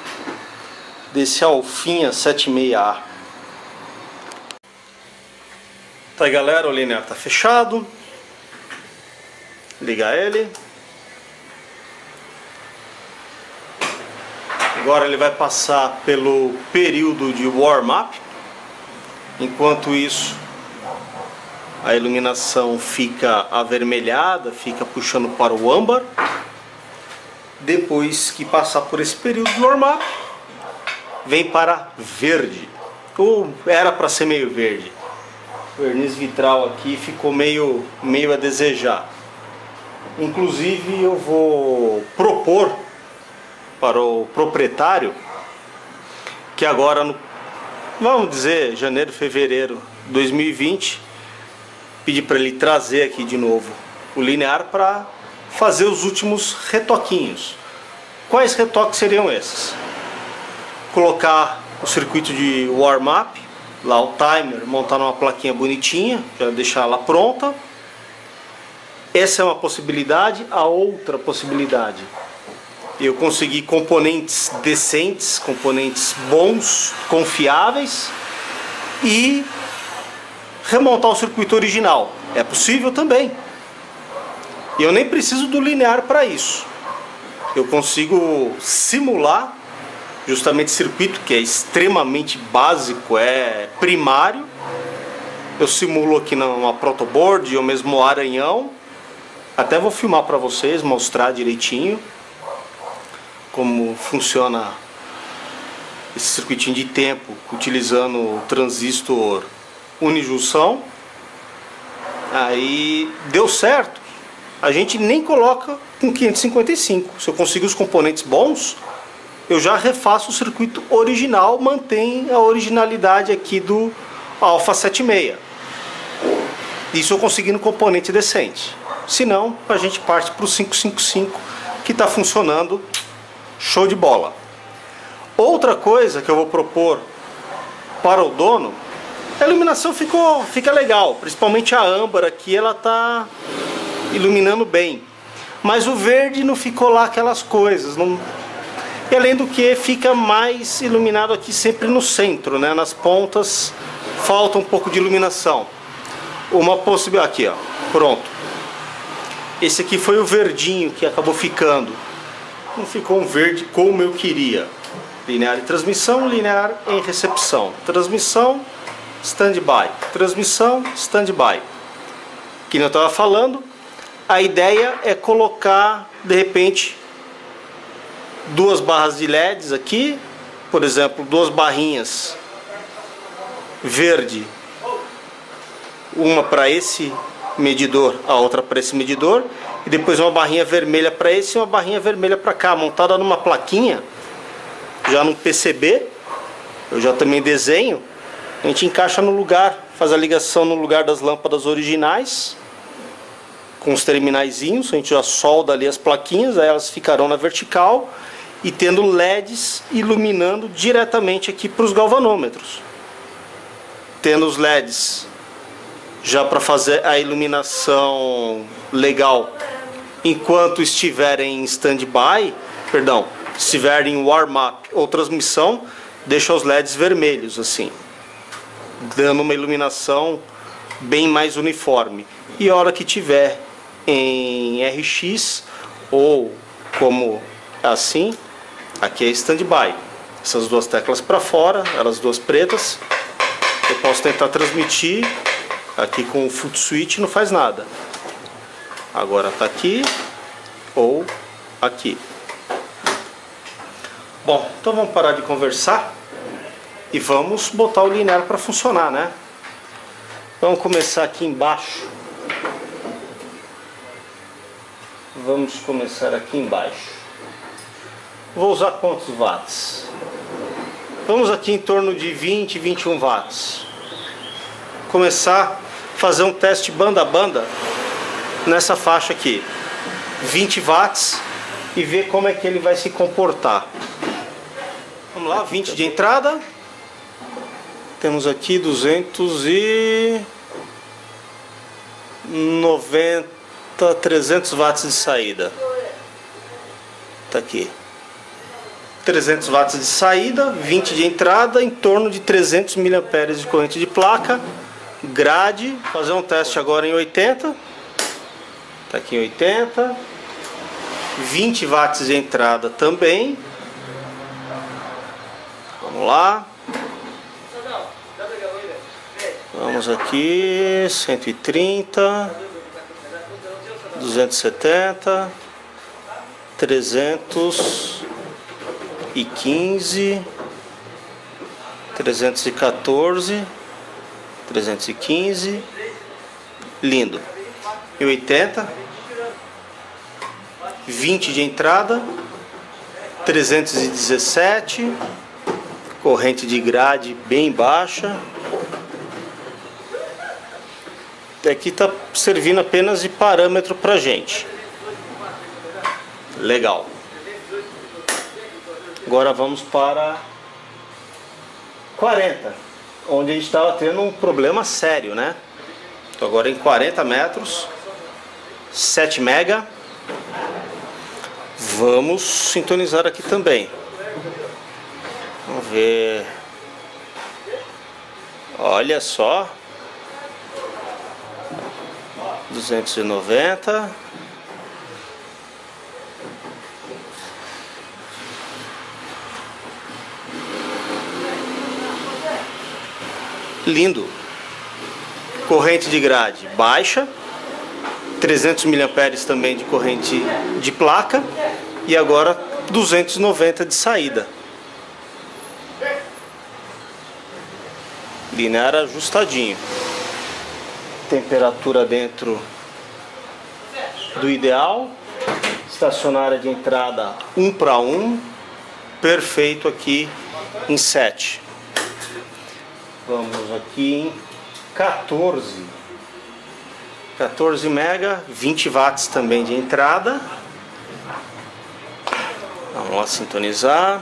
desse Alfinha 76A. Tá aí, galera, o linear tá fechado. Ligar ele. Agora ele vai passar pelo período de warm-up. Enquanto isso, a iluminação fica avermelhada, fica puxando para o âmbar. Depois que passar por esse período de warm-up, vem para verde. Ou era para ser meio verde. O verniz vitral aqui ficou meio a desejar. Inclusive eu vou propor para o proprietário que agora, vamos dizer, janeiro, fevereiro de 2020, pedir para ele trazer aqui de novo o linear para fazer os últimos retoquinhos. Quais retoques seriam esses? Colocar o circuito de warm-up, lá o timer, montar numa plaquinha bonitinha, já deixar ela pronta. Essa é uma possibilidade. A outra possibilidade, eu consegui componentes decentes, componentes bons, confiáveis, e remontar o circuito original. É possível também. E eu nem preciso do linear para isso. Eu consigo simular justamente circuito que é extremamente básico, é primário. Eu simulo aqui numa protoboard ou mesmo Aranhão. Até vou filmar para vocês, mostrar direitinho como funciona esse circuitinho de tempo utilizando o transistor unijunção. Aí deu certo, a gente nem coloca com 555. Se eu consigo os componentes bons, eu já refaço o circuito original, mantém a originalidade aqui do Alpha 76. Isso eu conseguindo componente decente. Se não, a gente parte para o 555, que está funcionando show de bola. Outra coisa que eu vou propor para o dono, a iluminação fica legal, principalmente a âmbar aqui, ela está iluminando bem, mas o verde não ficou lá aquelas coisas, não... E além do que, fica mais iluminado aqui sempre no centro, né? Nas pontas falta um pouco de iluminação. Uma possibilidade aqui, ó, pronto. Esse aqui foi o verdinho que acabou ficando. Não ficou um verde como eu queria. Linear em transmissão, linear em recepção. Transmissão, stand-by. Transmissão, stand-by. Que eu estava falando, a ideia é colocar, de repente, duas barras de LEDs aqui. Por exemplo, duas barrinhas verde. Uma para esse medidor, a outra para esse medidor, e depois uma barrinha vermelha para esse e uma barrinha vermelha para cá, montada numa plaquinha, já no PCB. Eu já também desenho, a gente encaixa no lugar, faz a ligação no lugar das lâmpadas originais, com os terminaizinhos, a gente já solda ali as plaquinhas, aí elas ficarão na vertical, e tendo LEDs iluminando diretamente aqui para os galvanômetros. Tendo os LEDs já para fazer a iluminação legal enquanto estiverem em stand-by, perdão, estiverem em warm-up ou transmissão, deixa os LEDs vermelhos assim, dando uma iluminação bem mais uniforme. E a hora que tiver em RX ou como assim, aqui é stand-by. Essas duas teclas para fora, elas duas pretas, eu posso tentar transmitir. Aqui com o foot switch não faz nada. Agora está aqui ou aqui. Bom, então vamos parar de conversar e vamos botar o linear para funcionar, né? Vamos começar aqui embaixo. Vamos começar aqui embaixo. Vou usar quantos watts? Vamos aqui em torno de 20, 21 watts. Começar a fazer um teste banda a banda nessa faixa aqui, 20 watts, e ver como é que ele vai se comportar. Vamos lá, 20 de entrada, temos aqui 290, 300 watts de saída. Tá aqui. 300 watts de saída, 20 de entrada, em torno de 300 mA de corrente de placa. Grade, fazer um teste agora em 80. Tá aqui em 80. 20 watts de entrada também. Vamos lá. Vamos aqui, 130, 270, 315, 314, 315, lindo. E 80, 20 de entrada, 317, corrente de grade bem baixa. Aqui está servindo apenas de parâmetro para gente. Legal. Agora vamos para 40, onde a gente estava tendo um problema sério, né? Então agora em 40 metros, 7 mega. Vamos sintonizar aqui também. Vamos ver. Olha só. 290. Lindo. Corrente de grade baixa. 300 mA também de corrente de placa. E agora 290 de saída. Linear ajustadinho. Temperatura dentro do ideal. Estacionária de entrada 1:1. Perfeito aqui em 7. Vamos aqui em 14. 14 mega, 20 watts também de entrada. Vamos lá sintonizar.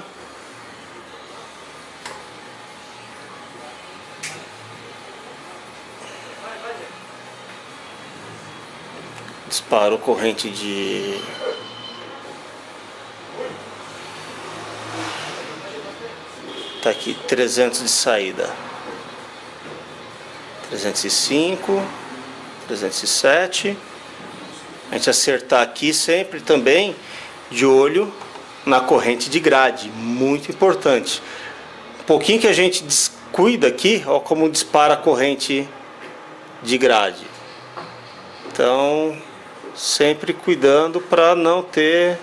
Disparou corrente de tá aqui 300 de saída, 305, 307. A gente acertar aqui sempre também de olho na corrente de grade, muito importante. Um pouquinho que a gente descuida aqui, ó, como dispara a corrente de grade. Então sempre cuidando para não ter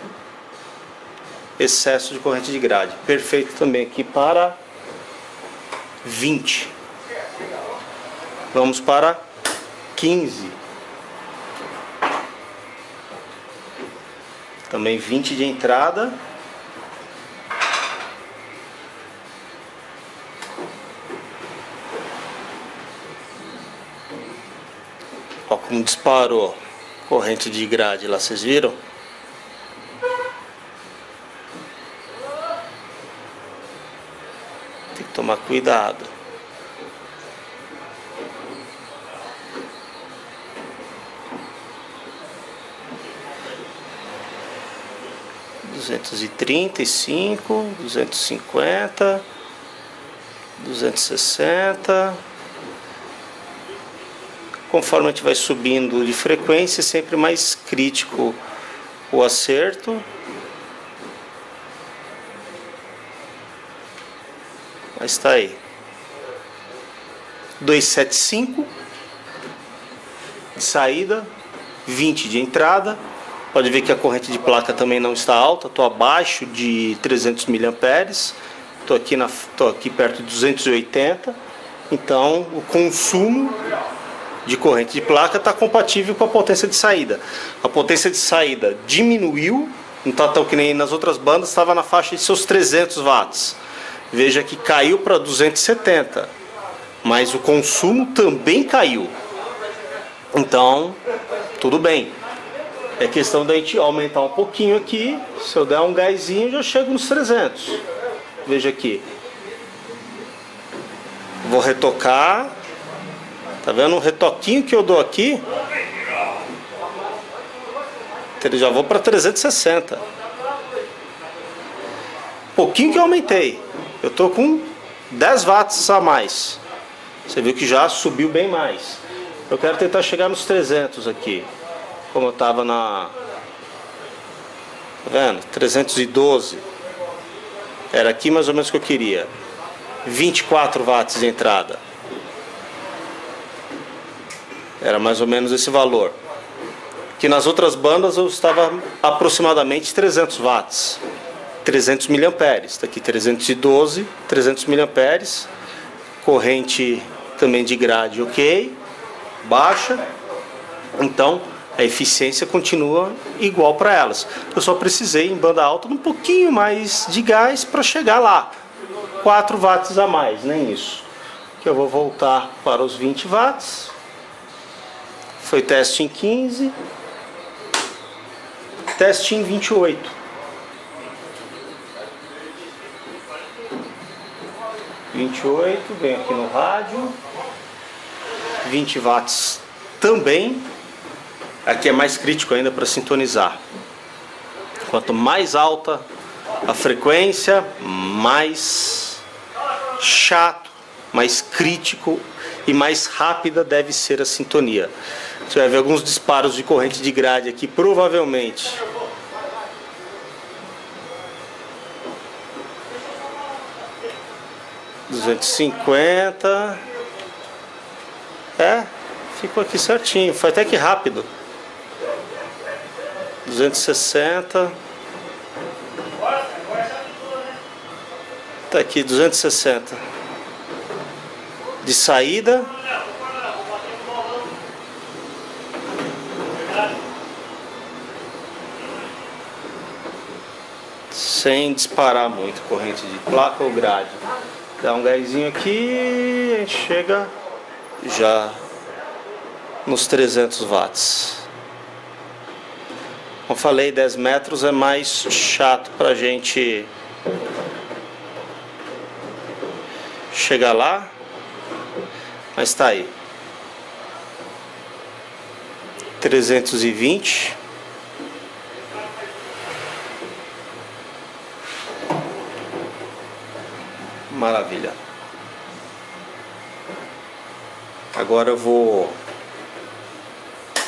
excesso de corrente de grade. Perfeito também aqui para 20. Vamos para 15. Também 20 de entrada. Ó como disparou corrente de grade lá, vocês viram? Tem que tomar cuidado. Duzentos e 235, 250, 260. Conforme a gente vai subindo de frequência, é sempre mais crítico o acerto. Mas está aí. 275 de saída, 20 de entrada. Pode ver que a corrente de placa também não está alta. Estou abaixo de 300 mA. Estou aqui perto de 280. Então o consumo de corrente de placa está compatível com a potência de saída. A potência de saída diminuiu, não está tão que nem nas outras bandas, estava na faixa de seus 300 watts. Veja que caiu para 270, mas o consumo também caiu. Então, tudo bem. É questão da gente aumentar um pouquinho aqui. Se eu der um gásinho, já chego nos 300. Veja aqui. Vou retocar. Tá vendo? Um retoquinho que eu dou aqui, já vou para 360. pouquinho que eu aumentei. Eu tô com 10 watts a mais. Você viu que já subiu bem mais. Eu quero tentar chegar nos 300 aqui. Como eu tava na... Tá vendo? 312. Era aqui mais ou menos que eu queria. 24 watts de entrada. Era mais ou menos esse valor. Que nas outras bandas eu estava aproximadamente 300 watts. 300 miliamperes. Está aqui 312, 300 miliamperes. Corrente também de grade ok. Baixa. Então a eficiência continua igual para elas. Eu só precisei em banda alta um pouquinho mais de gás para chegar lá. 4 watts a mais, nem isso. Que eu vou voltar para os 20 watts. Foi teste em 15. Teste em 28. Venho aqui no rádio. 20 watts também. Aqui é mais crítico ainda para sintonizar. Quanto mais alta a frequência, mais chato, mais crítico e mais rápida deve ser a sintonia. Você vai ver alguns disparos de corrente de grade aqui, provavelmente. $250. Ficou aqui certinho, foi até que rápido. 260. Tá aqui 260 de saída. Sem disparar muito corrente de placa ou grade. Dá um gásinho aqui, a gente chega já nos 300 watts. Como falei, 10 metros é mais chato pra gente chegar lá, mas tá aí. 320. Maravilha. Agora eu vou...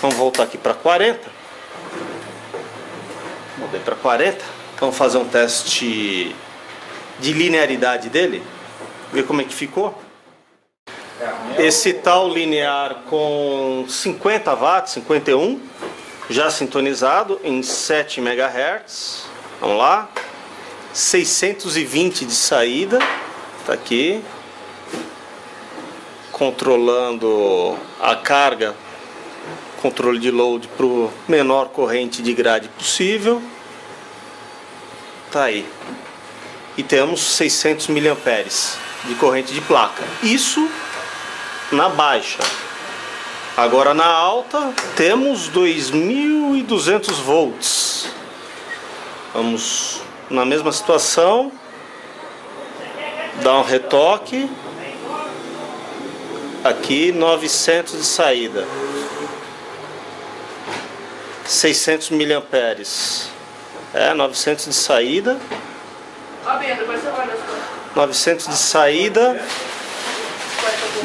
Vamos voltar aqui para 40. Mudei para 40. Vamos fazer um teste de linearidade dele. Ver como é que ficou. Esse tal linear com 50 watts, 51. Já sintonizado em 7 MHz. Vamos lá. 620 de saída. Tá aqui. Controlando a carga. Controle de load para o menor corrente de grade possível. Tá aí. E temos 600 miliamperes de corrente de placa. Isso na baixa. Agora na alta temos 2.200 volts. Vamos na mesma situação. Dar um retoque. Aqui 900 de saída. 600 miliamperes. 900 de saída. 900 de saída.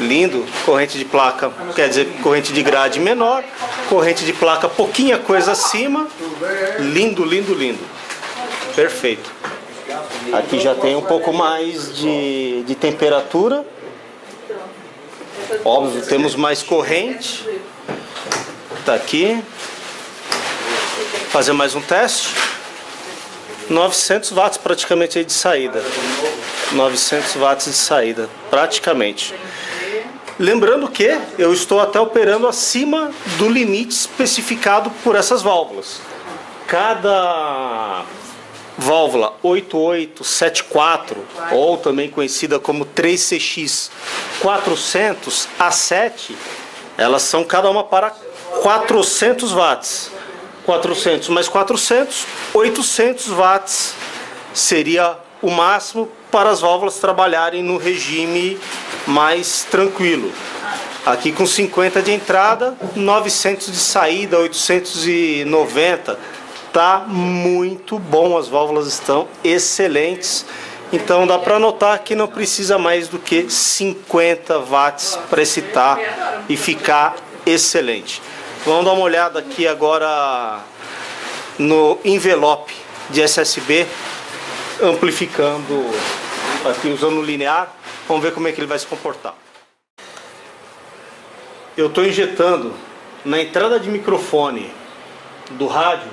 Lindo. Corrente de placa, quer dizer, corrente de grade menor. Corrente de placa pouquinha coisa acima. Lindo, lindo, lindo. Perfeito. Aqui já tem um pouco mais de temperatura. Óbvio, temos mais corrente. Tá aqui. Fazer mais um teste. 900 watts praticamente aí de saída. 900 watts de saída, praticamente. Lembrando que eu estou até operando acima do limite especificado por essas válvulas. Cada válvula 8874, ou também conhecida como 3CX 400 A7, elas são cada uma para 400 watts. 400 mais 400, 800 watts seria o máximo para as válvulas trabalharem no regime mais tranquilo. Aqui com 50 de entrada, 900 de saída, 890 tá muito bom, as válvulas estão excelentes. Então dá para notar que não precisa mais do que 50 watts para excitar e ficar excelente. Vamos dar uma olhada aqui agora no envelope de SSB, amplificando aqui usando o linear. Vamos ver como é que ele vai se comportar. Eu estou injetando na entrada de microfone do rádio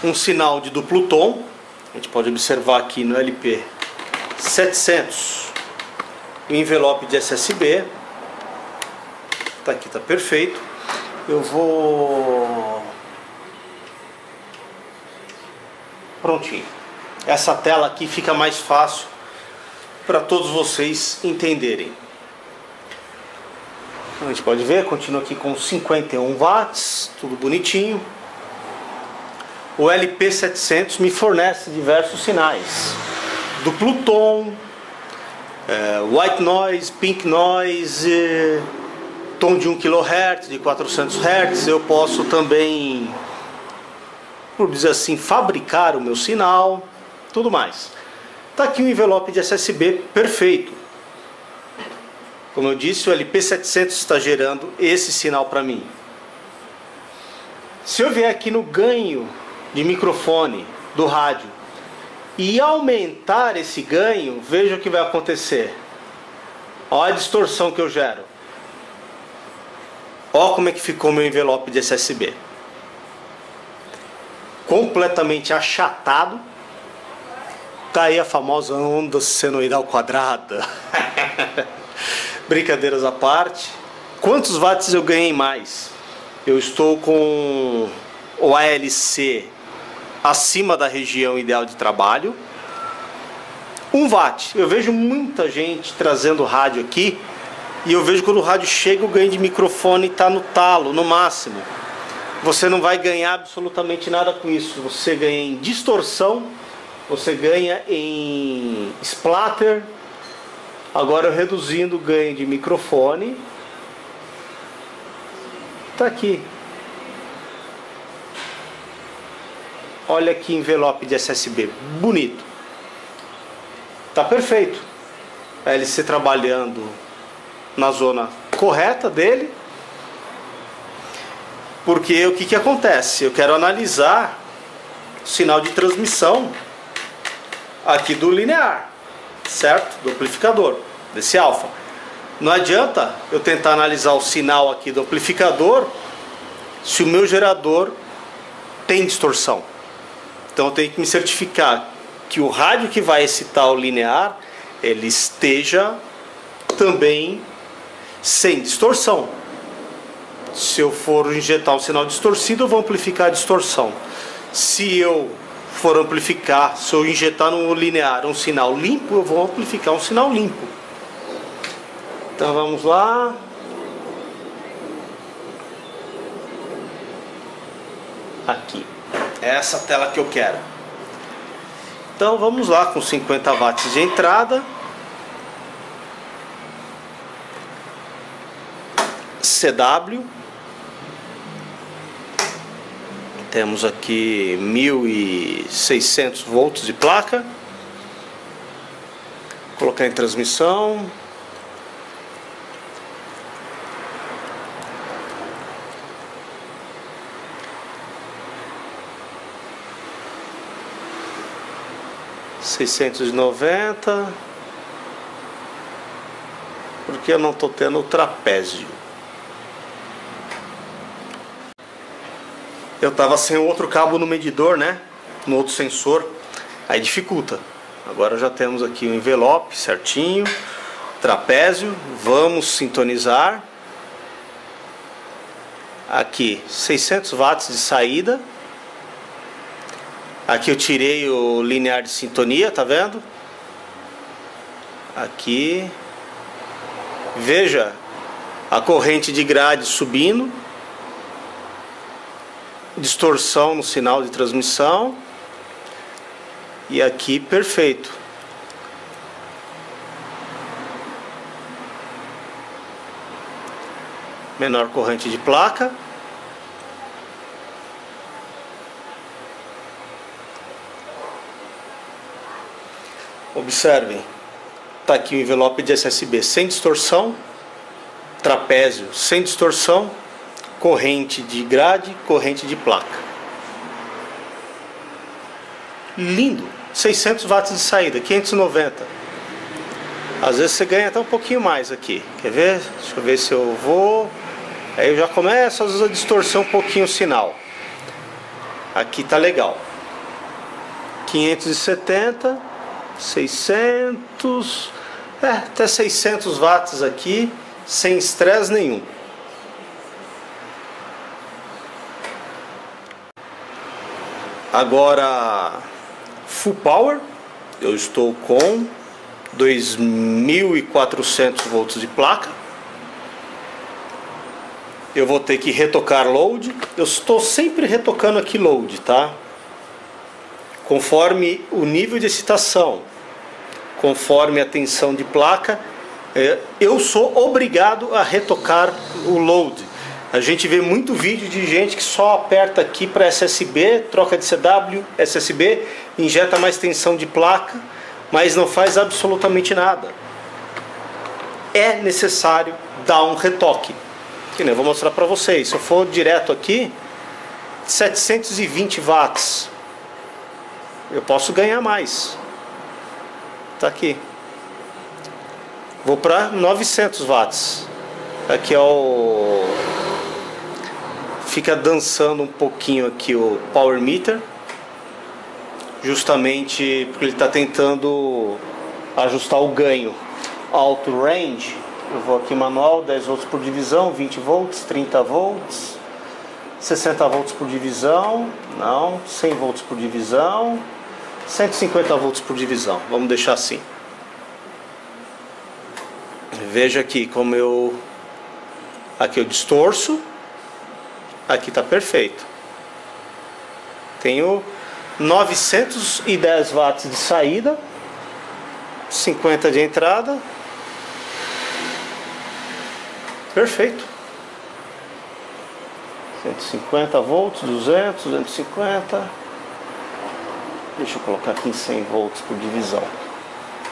um sinal de duplo tom. A gente pode observar aqui no LP700 o envelope de SSB. Tá aqui, tá perfeito. Eu vou... Prontinho. Essa tela aqui fica mais fácil para todos vocês entenderem. A gente pode ver, continua aqui com 51 watts, tudo bonitinho. O LP700 me fornece diversos sinais: duplo tom, white noise, pink noise, tom de 1 kHz, de 400 Hz. Eu posso também, por dizer assim, fabricar o meu sinal, tudo mais. Está aqui o envelope de SSB perfeito. Como eu disse, o LP700 está gerando esse sinal para mim. Se eu vier aqui no ganho de microfone do rádio e aumentar esse ganho, veja o que vai acontecer. Olha a distorção que eu gero. Olha como é que ficou meu envelope de SSB. Completamente achatado. Tá aí a famosa onda senoidal quadrada. Brincadeiras à parte. Quantos watts eu ganhei mais? Eu estou com o ALC acima da região ideal de trabalho. 1 watt. Eu vejo muita gente trazendo rádio aqui e eu vejo quando o rádio chega, o ganho de microfone está no talo, no máximo. Você não vai ganhar absolutamente nada com isso. Você ganha em distorção, você ganha em splatter. Agora eu reduzindo o ganho de microfone. Tá aqui. Olha que envelope de SSB bonito. Tá perfeito. A LC trabalhando na zona correta dele. Porque o que acontece? Eu quero analisar o sinal de transmissão aqui do linear, certo? Do amplificador, desse alfa. Não adianta eu tentar analisar o sinal aqui do amplificador se o meu gerador tem distorção. Então eu tenho que me certificar que o rádio que vai excitar o linear, ele esteja também sem distorção. Se eu for injetar um sinal distorcido, eu vou amplificar a distorção. Se eu for amplificar, se eu injetar no linear um sinal limpo, eu vou amplificar um sinal limpo. Então vamos lá. Aqui. É essa tela que eu quero. Então vamos lá com 50 watts de entrada. CW. Temos aqui 1600 volts de placa. Vou colocar em transmissão. $690. Porque eu não estou tendo o trapézio. Eu estava sem outro cabo no medidor, né? No outro sensor. Aí dificulta. Agora já temos aqui o envelope certinho. Trapézio. Vamos sintonizar. Aqui 600 watts de saída. Aqui eu tirei o linear de sintonia, tá vendo? Aqui. Veja a corrente de grade subindo. Distorção no sinal de transmissão. E aqui perfeito. Menor corrente de placa. Observem, tá aqui o envelope de SSB sem distorção, trapézio sem distorção, corrente de grade, corrente de placa. Lindo! 600 watts de saída, 590. Às vezes você ganha até um pouquinho mais aqui. Quer ver? Deixa eu ver se eu vou. Aí eu já começo às vezes a distorcer um pouquinho o sinal. Aqui tá legal. 570, 600, até 600 watts aqui, sem estresse nenhum. Agora, full power, eu estou com 2.400 volts de placa. Eu vou ter que retocar load. Eu estou sempre retocando aqui load, tá? Conforme o nível de excitação, conforme a tensão de placa, eu sou obrigado a retocar o load. A gente vê muito vídeo de gente que só aperta aqui para SSB, troca de CW, SSB, injeta mais tensão de placa, mas não faz absolutamente nada. É necessário dar um retoque. Que nem eu vou mostrar para vocês. Se eu for direto aqui, 720 watts, eu posso ganhar mais. Tá aqui. Vou para 900 watts. Aqui é o... Fica dançando um pouquinho aqui o power meter, justamente porque ele está tentando ajustar o ganho. Auto range, eu vou aqui manual, 10 volts por divisão, 20 volts, 30 volts, 60 volts por divisão, não, 100 volts por divisão, 150 volts por divisão, vamos deixar assim. Veja aqui como aqui eu distorço. Aqui está perfeito. Tenho 910 watts de saída, 50 de entrada. Perfeito. 150 volts, 200, 250. Deixa eu colocar aqui em 100 volts por divisão.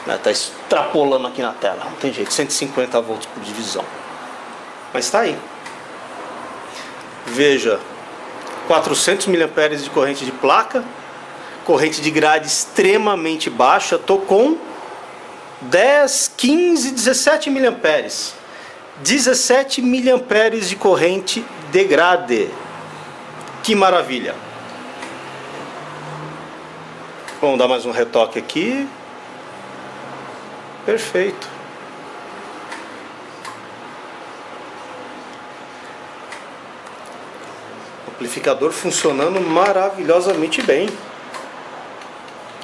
Está extrapolando aqui na tela, não tem jeito. 150 volts por divisão. Mas está aí. Veja, 400 mA de corrente de placa, corrente de grade extremamente baixa. Estou com 10, 15, 17 mA. 17 mA de corrente de grade. Que maravilha! Vamos dar mais um retoque aqui. Perfeito. Amplificador funcionando maravilhosamente bem.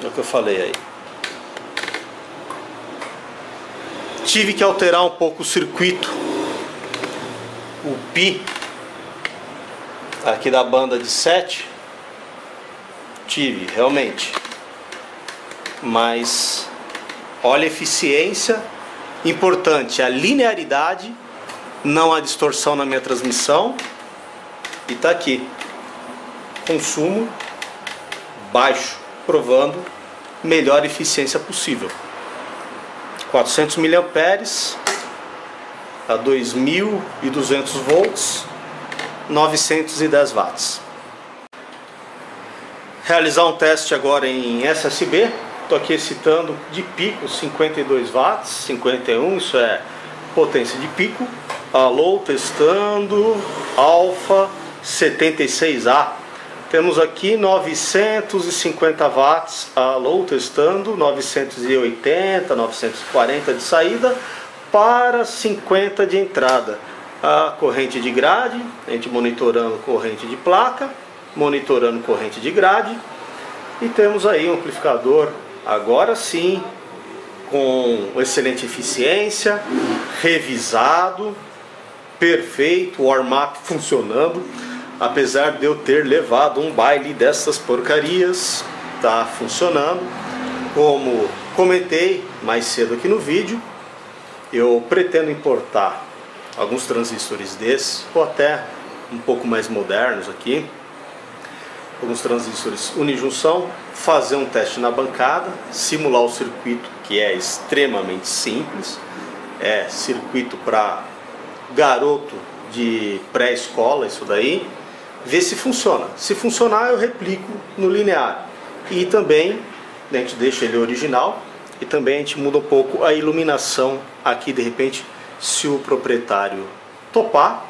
É o que eu falei aí. Tive que alterar um pouco o circuito, o pi aqui da banda de 7. Tive, realmente. Mas olha a eficiência. Importante, a linearidade, não há distorção na minha transmissão. E está aqui, consumo baixo, provando melhor eficiência possível. 400 mA a 2.200 volts, 910 watts. Realizar um teste agora em SSB. Estou aqui excitando de pico 52 watts, 51, isso é potência de pico. Alô, testando, alfa 76A. Temos aqui 950 watts, alô, testando, 980, 940 de saída para 50 de entrada. A corrente de grade, a gente monitorando corrente de placa, monitorando corrente de grade. E temos aí um amplificador, agora sim, com excelente eficiência, revisado, perfeito, warm-up funcionando. Apesar de eu ter levado um baile dessas porcarias, tá funcionando. Como comentei mais cedo aqui no vídeo, eu pretendo importar alguns transistores desses, ou até um pouco mais modernos aqui, alguns transistores unijunção, fazer um teste na bancada, simular o circuito, que é extremamente simples, é circuito para garoto de pré-escola, isso daí, ver se funciona. Se funcionar, eu replico no linear. E também a gente deixa ele original e também a gente muda um pouco a iluminação aqui, de repente, se o proprietário topar,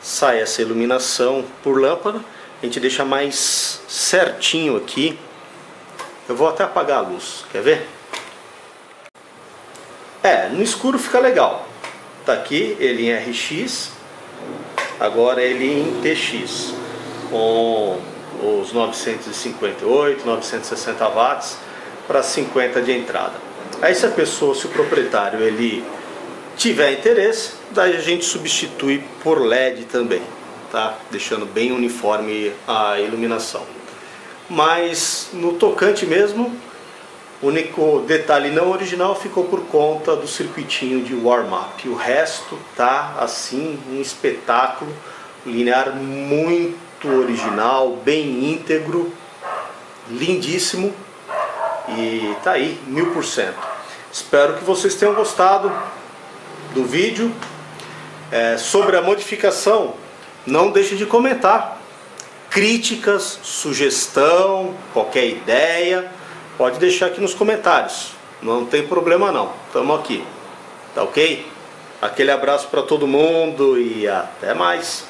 sai essa iluminação por lâmpada, a gente deixa mais certinho aqui. Eu vou até apagar a luz, quer ver? No escuro fica legal. Tá aqui ele em RX, agora ele em TX, com os 958, 960 watts para 50 de entrada. Aí se a pessoa, se o proprietário ele tiver interesse, daí a gente substitui por LED também, tá? Deixando bem uniforme a iluminação. Mas no tocante mesmo, o único detalhe não original ficou por conta do circuitinho de warm-up. O resto tá assim, um espetáculo, linear muito original, bem íntegro, lindíssimo e tá aí, 1000%. Espero que vocês tenham gostado do vídeo. Sobre a modificação, não deixe de comentar. Críticas, sugestão, qualquer ideia, pode deixar aqui nos comentários. Não tem problema não, estamos aqui. Tá ok? Aquele abraço para todo mundo e até mais.